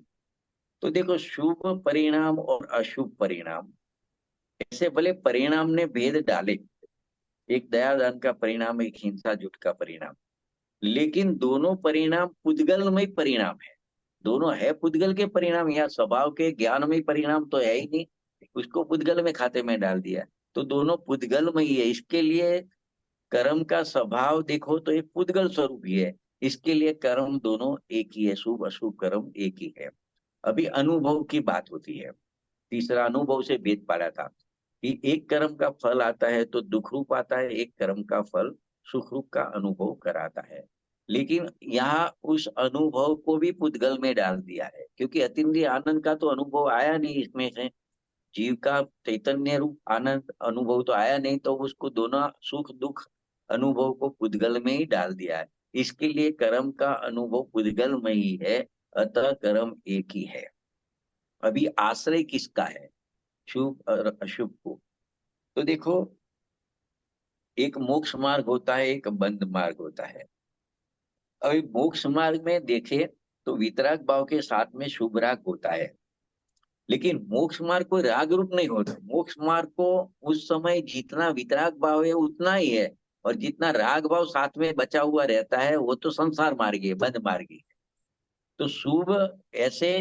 तो देखो, शुभ परिणाम और अशुभ परिणाम, ऐसे भले परिणाम ने भेद डाले, एक दयादान का परिणाम, एक हिंसा जुट का परिणाम, लेकिन दोनों परिणाम पुद्गलमय परिणाम है। दोनों है पुद्गल के परिणाम, या स्वभाव के ज्ञानमय परिणाम तो है ही नहीं, उसको पुद्गल में खाते में डाल दिया। तो दोनों पुद्गल में ही है। इसके लिए कर्म का स्वभाव देखो तो एक पुद्गल स्वरूप ही है। इसके लिए कर्म दोनों एक ही है, शुभ अशुभ कर्म एक ही है। अभी अनुभव की बात होती है। तीसरा अनुभव से भेद पाया था कि एक कर्म का फल आता है तो दुख रूप आता है, एक कर्म का फल सुख रूप का अनुभव कराता है। लेकिन यहाँ उस अनुभव को भी पुद्गल में डाल दिया है, क्योंकि अतीन्द्रिय आनंद का तो अनुभव आया नहीं इसमें से। जीव का चैतन्य रूप आनंद अनुभव तो आया नहीं, तो उसको दोनों सुख दुख अनुभव को पुद्गल में ही डाल दिया है। इसके लिए कर्म का अनुभव पुद्गल में ही है, अतः कर्म एक ही है। अभी आश्रय किसका है, शुभ और अशुभ को? तो देखो, एक मोक्ष मार्ग होता है, एक बंध मार्ग होता है। अभी मोक्ष मार्ग में देखे तो वितराग भाव के साथ में शुभ राग होता है, लेकिन मोक्ष मार्ग कोई राग रूप नहीं होता। मोक्ष मार्ग को उस समय जितना वितराग भाव है उतना ही है, और जितना राग भाव साथ में बचा हुआ रहता है वो तो संसार मार्गी है, बंध मार्गी है। तो शुभ ऐसे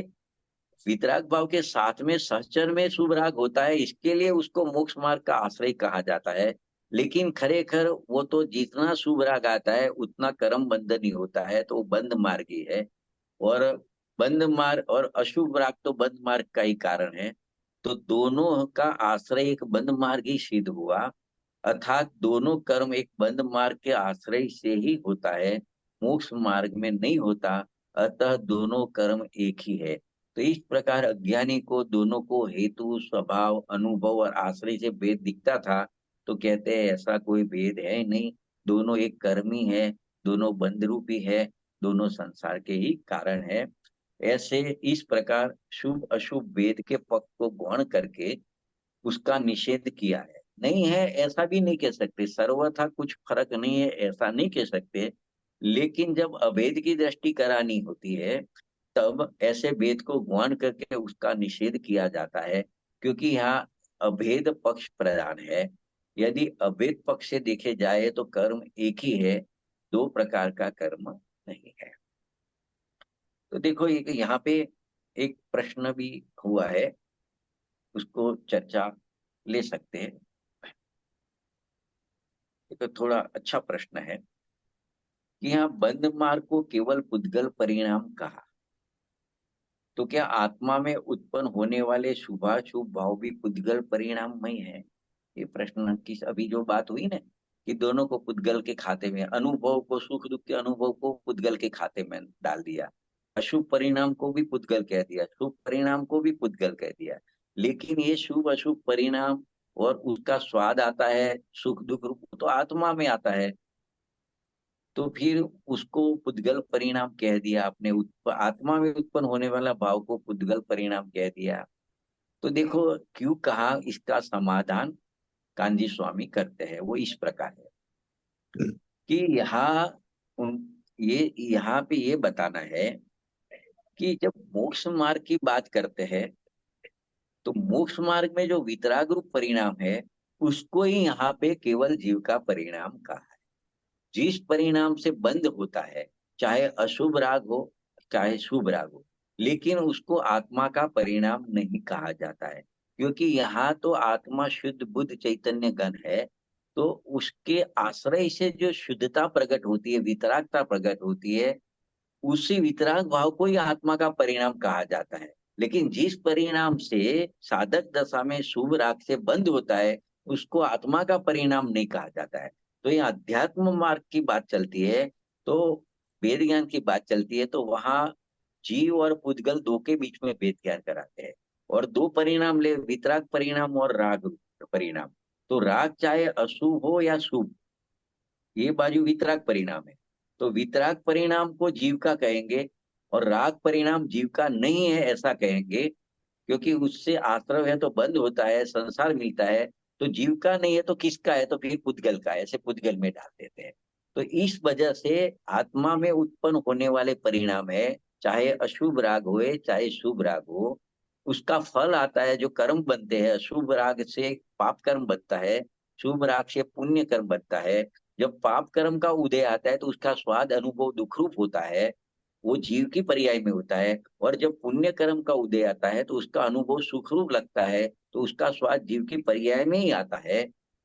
वितराग भाव के साथ में सहचर में शुभ राग होता है, इसके लिए उसको मोक्ष मार्ग का आश्रय कहा जाता है। लेकिन खरेखर वो तो जितना शुभ राग आता है उतना कर्म बंधन ही होता है, तो वो बंध मार्ग ही है। और बंध मार्ग और अशुभ राग तो बंध मार्ग का ही कारण है। तो दोनों का आश्रय एक बंध मार्ग ही सिद्ध हुआ, अर्थात दोनों कर्म एक बंध मार्ग के आश्रय से ही होता है, मोक्ष मार्ग में नहीं होता। अतः दोनों कर्म एक ही है। तो इस प्रकार अज्ञानी को दोनों को हेतु स्वभाव अनुभव और आश्रय से भेद दिखता था, तो कहते हैं ऐसा कोई भेद है नहीं, दोनों एक कर्मी है, दोनों बंध रूपी है, दोनों संसार के ही कारण है। ऐसे इस प्रकार शुभ अशुभ भेद के पक्ष को गौण करके उसका निषेध किया है। नहीं है ऐसा भी नहीं कह सकते, सर्वथा कुछ फर्क नहीं है ऐसा नहीं कह सकते। लेकिन जब अभेद की दृष्टि करानी होती है तब ऐसे भेद को गौण करके उसका निषेध किया जाता है, क्योंकि यहाँ अभेद पक्ष प्रधान है। यदि अभेद पक्ष से देखे जाए तो कर्म एक ही है, दो प्रकार का कर्म नहीं है। तो देखो, एक यहाँ पे एक प्रश्न भी हुआ है, उसको चर्चा ले सकते हैं। ये तो थोड़ा अच्छा प्रश्न है कि यहाँ बंद मार्ग को केवल पुद्गल परिणाम कहा, तो क्या आत्मा में उत्पन्न होने वाले शुभाशुभ भाव भी पुद्गल परिणाम में है? ये प्रश्न की अभी जो बात हुई ना, कि दोनों को पुद्गल के खाते में, अनुभव को सुख दुख के अनुभव को पुद्गल के खाते में डाल दिया, अशुभ परिणाम को भी पुद्गल कह दिया, शुभ परिणाम को भी पुद्गल कह दिया। लेकिन ये शुभ अशुभ परिणाम और उसका स्वाद आता है सुख दुख रूप, तो आत्मा में आता है। तो फिर उसको पुद्गल परिणाम कह दिया आपने, आत्मा में उत्पन्न होने वाला भाव को पुद्गल परिणाम कह दिया। तो देखो, क्यों कहा, इसका समाधान कांजी स्वामी करते हैं। वो इस प्रकार है कि यहाँ उन ये यहाँ पे ये बताना है कि जब मोक्ष मार्ग की बात करते हैं तो मोक्ष मार्ग में जो वितराग रूप परिणाम है, उसको ही यहाँ पे केवल जीव का परिणाम कहा है। जिस परिणाम से बंध होता है, चाहे अशुभ राग हो चाहे शुभ राग हो, लेकिन उसको आत्मा का परिणाम नहीं कहा जाता है, क्योंकि यहाँ तो आत्मा शुद्ध बुद्ध चैतन्य गण है। तो उसके आश्रय से जो शुद्धता प्रकट होती है, वितरागता प्रकट होती है, उसी वितराग भाव को ही आत्मा का परिणाम कहा जाता है। लेकिन जिस परिणाम से साधक दशा में शुभ राग से बंद होता है, उसको आत्मा का परिणाम नहीं कहा जाता है। तो ये अध्यात्म मार्ग की बात चलती है, तो वेद ज्ञान की बात चलती है, तो वहां जीव और पुद्गल दो के बीच में भेद ज्ञान कराते हैं। और दो परिणाम ले, वितराग परिणाम और राग परिणाम। तो राग चाहे अशुभ हो या शुभ, ये बाजू वितराग परिणाम है। तो वितराग परिणाम को जीव का कहेंगे, और राग परिणाम जीव का नहीं है ऐसा कहेंगे, क्योंकि उससे आश्रय है तो बंद होता है, संसार मिलता है। तो जीव का नहीं है तो किसका है? तो फिर पुद्गल का है, ऐसे पुद्गल में डाल देते हैं। तो इस वजह से आत्मा में उत्पन्न होने वाले परिणाम है, चाहे अशुभ राग होए चाहे शुभ राग हो, उसका फल आता है, जो कर्म बनते हैं। अशुभ राग से पाप कर्म बनता है, शुभ राग से पुण्य कर्म बनता है। जब पाप कर्म का उदय आता है तो उसका स्वाद अनुभव दुखरूप होता है, वो जीव की पर्याय में होता है। और जब पुण्य कर्म का उदय आता है तो उसका अनुभव सुखरूप लगता है, तो उसका स्वाद जीव की पर्याय में ही आता है।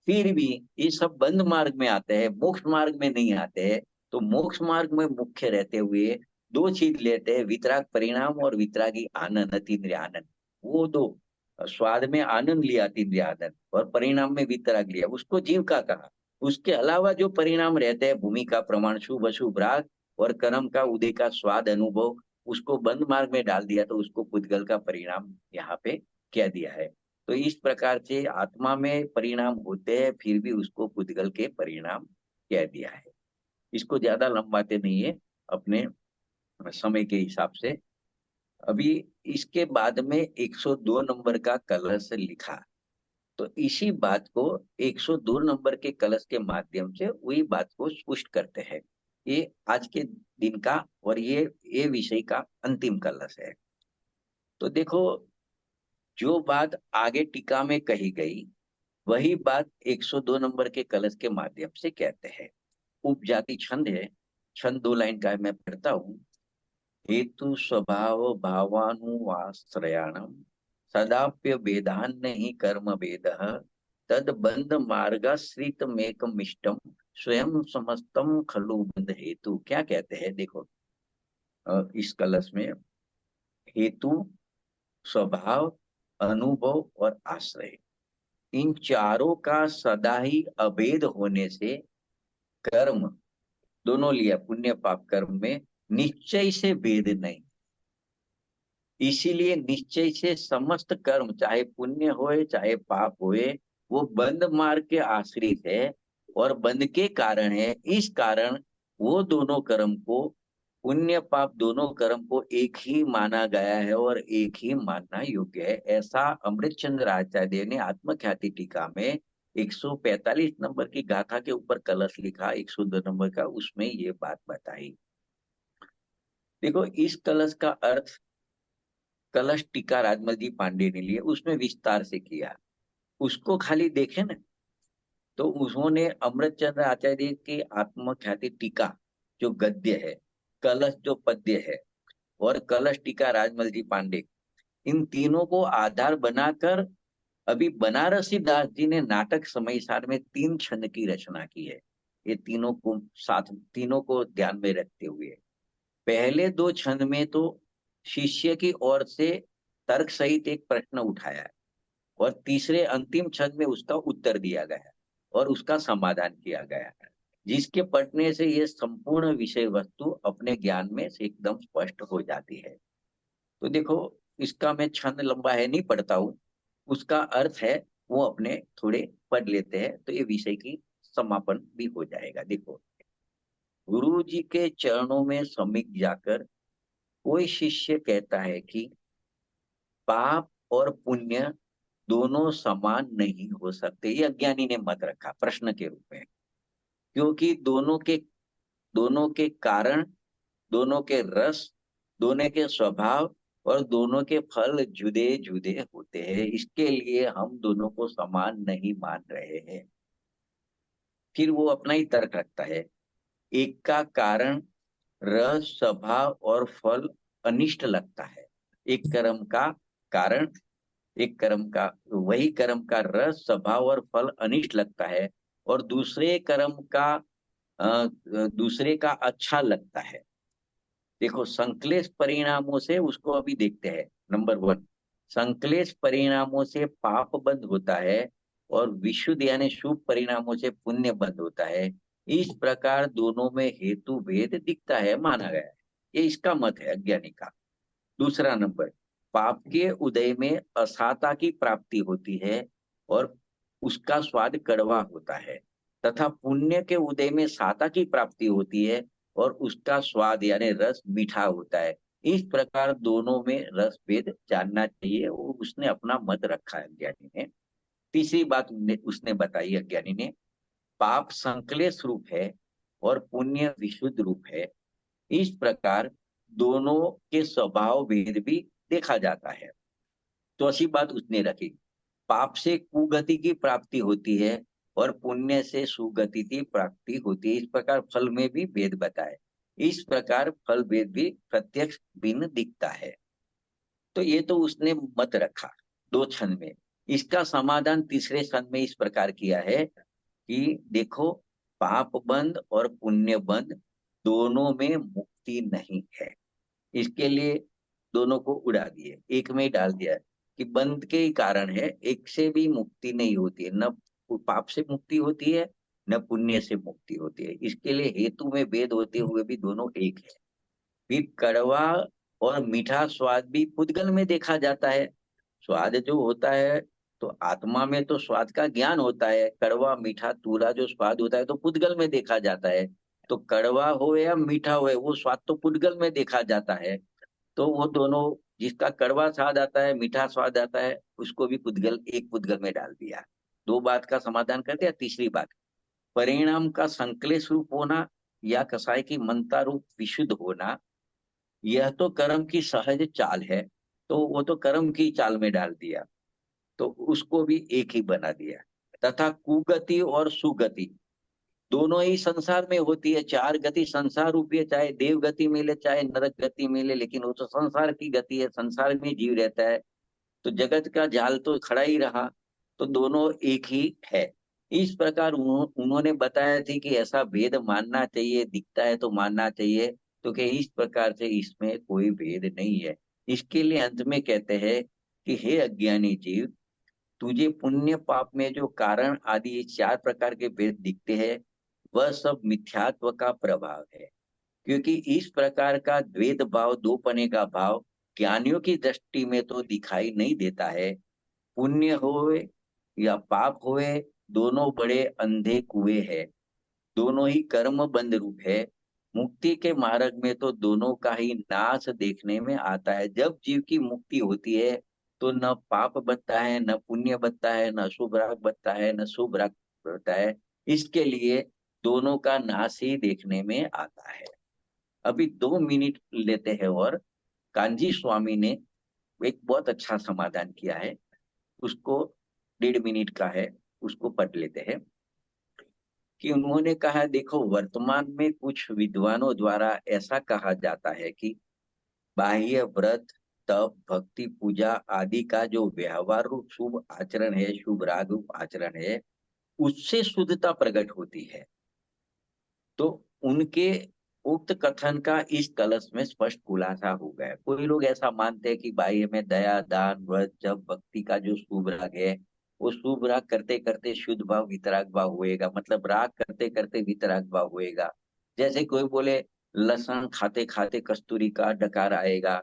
फिर भी ये सब बंद मार्ग में आते हैं, मोक्ष मार्ग में नहीं आते हैं। तो मोक्ष मार्ग में मुख्य रहते हुए दो चीज लेते हैं, वितराग परिणाम और वितरागी आनंद, अतीन्द्रिय आनंद। वो दो, स्वाद में आनंद लिया अतीन्द्रिय आनंद, और परिणाम में वितराग लिया, उसको जीव का कहा। उसके अलावा जो परिणाम रहते हैं, भूमि का प्रमाण, शुभ अशुभ राग और कर्म का उदय का स्वाद अनुभव, उसको बंद मार्ग में डाल दिया, तो उसको पुद्गल का परिणाम यहाँ पे कह दिया है। तो इस प्रकार से आत्मा में परिणाम होते हैं, फिर भी उसको पुद्गल के परिणाम कह दिया है। इसको ज्यादा लंबाते नहीं है अपने समय के हिसाब से। अभी इसके बाद में 102 नंबर का कलश लिखा, तो इसी बात को 102 नंबर के कलश के माध्यम से वही बात को पुष्ट करते हैं। ये आज के दिन का और ये विषय का अंतिम कलश है। तो देखो, जो बात आगे टीका में कही गई, वही बात 102 नंबर के कलश के माध्यम से कहते हैं। उपजाति छंद है, छंद 2 लाइन का है, मैं पढ़ता हूँ। हेतु स्वभाव भावानुवाश्रयाणम सदाप्य वेदान ही कर्म वेद तद बंध मार्गाश्रितमेकमिष्टम स्वयं समस्तम खलु बंध हेतु। क्या कहते हैं देखो, इस कलश में हेतु, स्वभाव, अनुभव और आश्रय, इन चारों का सदा ही अभेद होने से कर्म, दोनों लिया, पुण्य पाप कर्म में निश्चय से भेद नहीं। इसीलिए निश्चय से समस्त कर्म, चाहे पुण्य होए चाहे पाप होए, वो बंध मार्ग के आश्रित है और बंध के कारण है। इस कारण वो दोनों कर्म को, पुण्य पाप दोनों कर्म को एक ही माना गया है और एक ही मानना योग्य है। ऐसा अमृत चंद्र आचार्य ने आत्मख्याति टीका में 145 नंबर की गाथा के ऊपर कलश लिखा, 102 नंबर का, उसमें ये बात बताई। देखो, इस कलश का अर्थ कलश टीका राजमल जी पांडे ने लिए, उसमें विस्तार से किया। उसको खाली देखे ना, तो उन्होंने अमृत चंद्र आचार्य की आत्मख्याति टीका जो गद्य है, कलश जो पद्य है, और कलश टीका राजमल जी पांडे, इन तीनों को आधार बनाकर अभी बनारसी दास जी ने नाटक समय सार में 3 छंद की रचना की है। ये तीनों को साथ, तीनों को ध्यान में रखते हुए पहले 2 छंद में तो शिष्य की ओर से तर्क सहित एक प्रश्न उठाया है, और तीसरे अंतिम छंद में उसका उत्तर दिया गया है और उसका समाधान किया गया है, जिसके पढ़ने से ये संपूर्ण विषय वस्तु अपने ज्ञान में से एकदम स्पष्ट हो जाती है। तो देखो, इसका मैं छंद लंबा है नहीं पढ़ता हूँ, उसका अर्थ है वो अपने थोड़े पढ़ लेते हैं, तो ये विषय की समापन भी हो जाएगा। देखो, गुरु जी के चरणों में समीप जाकर कोई शिष्य कहता है कि पाप और पुण्य दोनों समान नहीं हो सकते। ये अज्ञानी ने मत रखा प्रश्न के रूप में, क्योंकि दोनों के कारण, दोनों के रस, दोनों के स्वभाव और दोनों के फल जुदे जुदे होते हैं, इसके लिए हम दोनों को समान नहीं मान रहे हैं। फिर वो अपना ही तर्क रखता है। एक का कारण रस स्वभाव और फल अनिष्ट लगता है। एक कर्म का कारण, एक कर्म का, वही कर्म का रस स्वभाव और फल अनिष्ट लगता है, और दूसरे कर्म का दूसरे का अच्छा लगता है। देखो, संश्लेष परिणामों से उसको अभी देखते हैं। नंबर वन, संश्लेष परिणामों से पाप बंद होता है और विशुद्ध यानी शुभ परिणामों से पुण्य बंद होता है। इस प्रकार दोनों में हेतु भेद दिखता है, माना गया है। ये इसका मत है अज्ञानी का। दूसरा नंबर, पाप के उदय में असाता की प्राप्ति होती है और उसका स्वाद कड़वा होता है, तथा पुण्य के उदय में साता की प्राप्ति होती है और उसका स्वाद यानी रस मीठा होता है। इस प्रकार दोनों में रस भेद जानना चाहिए, वो उसने अपना मत रखा है अज्ञानी ने। तीसरी बात उसने बताई अज्ञानी ने, पाप संक्लेश रूप है और पुण्य विशुद्ध रूप है। इस प्रकार दोनों के स्वभाव भेद भी देखा जाता है। तो ऐसी बात उसने रखी। पाप से कुगति की प्राप्ति होती है और पुण्य से सुगति की प्राप्ति होती है। इस प्रकार फल में भी भेद बताए। इस प्रकार फल भेद भी प्रत्यक्ष भिन्न दिखता है। तो ये तो उसने मत रखा दो क्षण में। इसका समाधान तीसरे क्षण में इस प्रकार किया है कि देखो, पाप बंद और पुण्य बंद दोनों में मुक्ति नहीं है। इसके लिए दोनों को उड़ा दिए, एक में ही डाल दिया कि बंद के ही कारण है, एक से भी मुक्ति नहीं होती है। न पाप से मुक्ति होती है, न पुण्य से मुक्ति होती है। इसके लिए हेतु में भेद होते हुए भी दोनों एक है। फिर कड़वा और मीठा स्वाद भी पुद्गल में देखा जाता है। स्वाद जो होता है, तो आत्मा में तो स्वाद का ज्ञान होता है। कड़वा मीठा तूरा जो स्वाद होता है तो पुद्गल में देखा जाता है। तो कड़वा हो या मीठा हो, वो स्वाद तो पुद्गल में देखा जाता है। तो वो दोनों, जिसका कड़वा स्वाद आता है मीठा स्वाद आता है, उसको भी पुद्गल, एक पुद्गल में डाल दिया। दो बात का समाधान कर दिया। तीसरी बात, परिणाम का संक्लेश रूप होना या कसाय की मनता रूप विशुद्ध होना, यह तो कर्म की सहज चाल है। तो वो तो कर्म की चाल में डाल दिया, तो उसको भी एक ही बना दिया। तथा कुगति और सुगति दोनों ही संसार में होती है। चार गति संसार रूपी है, चाहे देव गति मिले चाहे नरक गति मिले, लेकिन वो तो संसार की गति है, संसार में जीव रहता है। तो जगत का जाल तो खड़ा ही रहा। तो दोनों एक ही है। इस प्रकार उन्होंने बताया थी कि ऐसा भेद मानना चाहिए, दिखता है तो मानना चाहिए। तो कि इस प्रकार से इसमें कोई भेद नहीं है। इसके लिए अंत में कहते हैं कि हे अज्ञानी जीव, तुझे पुण्य पाप में जो कारण आदि ये चार प्रकार के भेद दिखते हैं, वह सब मिथ्यात्व का प्रभाव है। क्योंकि इस प्रकार का द्वैत भाव, दो पने का भाव ज्ञानियों की दृष्टि में तो दिखाई नहीं देता है। पुण्य होए या पाप होए, दोनों बड़े अंधे कुएं हैं। दोनों ही कर्म बंध रूप है। मुक्ति के मार्ग में तो दोनों का ही नाश देखने में आता है। जब जीव की मुक्ति होती है, तो न पाप बचता है, न पुण्य बचता है, न शुभ राग बचता है, न शुभ राग बचता है। इसके लिए दोनों का नाश ही देखने में आता है। अभी 2 मिनट लेते हैं और कांजी स्वामी ने एक बहुत अच्छा समाधान किया है, उसको 1.5 मिनट का है, उसको पढ़ लेते हैं। कि उन्होंने कहा, देखो, वर्तमान में कुछ विद्वानों द्वारा ऐसा कहा जाता है कि बाह्य व्रत, तप, भक्ति, पूजा आदि का जो व्यवहार रूप शुभ आचरण है, शुभ राग रूप आचरण है, उससे शुद्धता प्रकट होती है। तो उनके उक्त कथन का इस कलश में स्पष्ट खुलासा हो गया। कोई लोग ऐसा मानते हैं कि बाह्य में दया, दान, व्रत, जब भक्ति का जो शुभ राग है, वो शुभ राग करते करते शुद्ध भाव वितराग भाव होएगा, मतलब राग करते करते वितराग भाव होएगा। जैसे कोई बोले लहसुन खाते खाते कस्तूरी का डकार आएगा,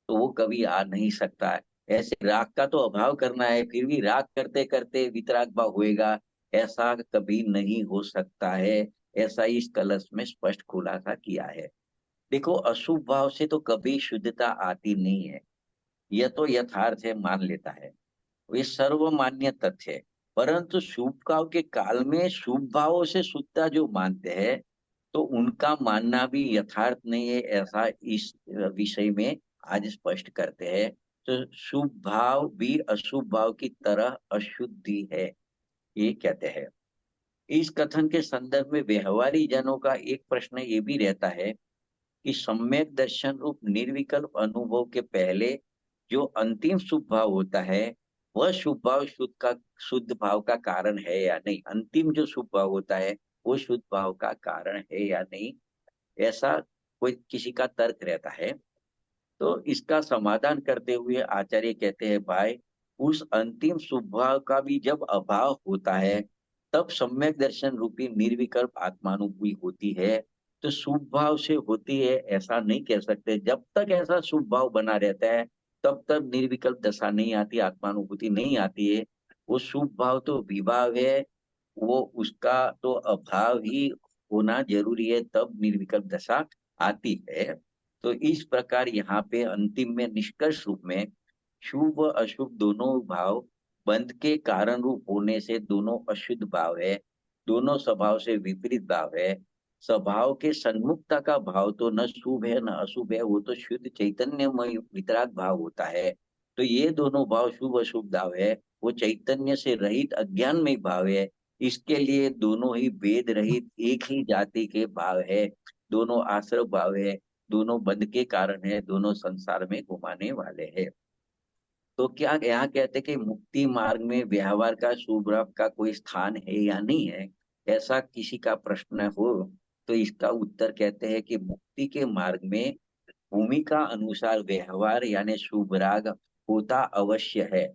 तो वो कभी आ नहीं सकता है। ऐसे राग का तो अभाव करना है, फिर भी राग करते करते वितराग भाव होएगा, ऐसा कभी नहीं हो सकता है। ऐसा इस कलश में स्पष्ट खुलासा किया है। देखो, अशुभ भाव से तो कभी शुद्धता आती नहीं है, यह तो यथार्थ है, मान लेता है, ये सर्वमान्य तथ्य है। परंतु शुभ भाव के काल में शुभ भावों से शुद्धता जो मानते हैं, तो उनका मानना भी यथार्थ नहीं है, ऐसा इस विषय में आज स्पष्ट करते हैं। तो शुभ भाव भी अशुभ भाव की तरह अशुद्धि है, ये कहते हैं। इस कथन के संदर्भ में व्यवहारी जनों का एक प्रश्न ये भी रहता है कि सम्यक दर्शन रूप निर्विकल्प अनुभव के पहले जो अंतिम शुभ भाव होता है, वह शुभ भाव शुद्ध भाव का कारण है या नहीं। अंतिम जो शुभ भाव होता है वो शुद्ध भाव का कारण है या नहीं, ऐसा कोई किसी का तर्क रहता है। तो इसका समाधान करते हुए आचार्य कहते हैं, भाई उस अंतिम स्वभाव का भी जब अभाव होता है, तब सम्यक दर्शन रूपी निर्विकल्प आत्मानुभूति होती है। तो शुभ भाव से होती है ऐसा नहीं कह सकते। जब तक ऐसा शुभ भाव बना रहता है तब तक निर्विकल्प दशा नहीं आती, आत्मानुभूति नहीं आती है। वो शुभ भाव तो विभाव है, वो उसका तो अभाव ही होना जरूरी है, तब निर्विकल्प दशा आती है। तो इस प्रकार यहाँ पे अंतिम में निष्कर्ष रूप में शुभ व अशुभ दोनों भाव बंध के कारण रूप होने से दोनों अशुद्ध भाव है, दोनों स्वभाव से विपरीत भाव है। स्वभाव के सन्मुखता का भाव तो न शुभ है न अशुभ है, वो तो शुद्ध चैतन्यमय वितराग भाव होता है। तो ये दोनों भाव शुभ अशुभ भाव है, वो चैतन्य से रहित अज्ञानमय भाव है। इसके लिए दोनों ही भेद रहित एक ही जाति के भाव है, दोनों आश्रय भाव है, दोनों बंध के कारण है, दोनों संसार में घुमाने वाले हैं। तो क्या यहाँ कहते कि मुक्ति मार्ग में व्यवहार का शुभ लाभ का कोई स्थान है या नहीं है, ऐसा किसी का प्रश्न हो तो इसका उत्तर कहते हैं कि मुक्ति के मार्ग में भूमिका अनुसार व्यवहार यानी शुभ राग होता अवश्य है।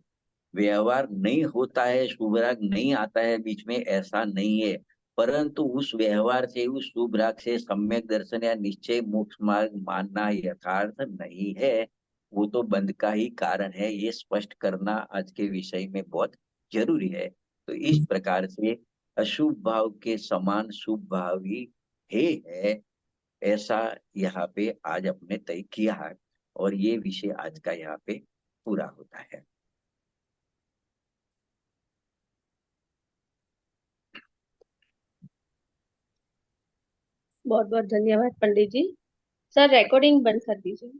व्यवहार नहीं होता है, शुभ राग नहीं आता है बीच में, ऐसा नहीं है। परंतु उस व्यवहार से, उस शुभ राग से सम्यक दर्शन या निश्चय मोक्ष मार्ग मानना यथार्थ नहीं है। वो तो बंध का ही कारण है, ये स्पष्ट करना आज के विषय में बहुत जरूरी है। तो इस प्रकार से अशुभ भाव के समान शुभ भाव ही है, ऐसा यहाँ पे आज अपने तय किया है। और ये विषय आज का यहाँ पे पूरा होता है। बहुत बहुत धन्यवाद पंडित जी। सर रिकॉर्डिंग बंद कर दीजिए।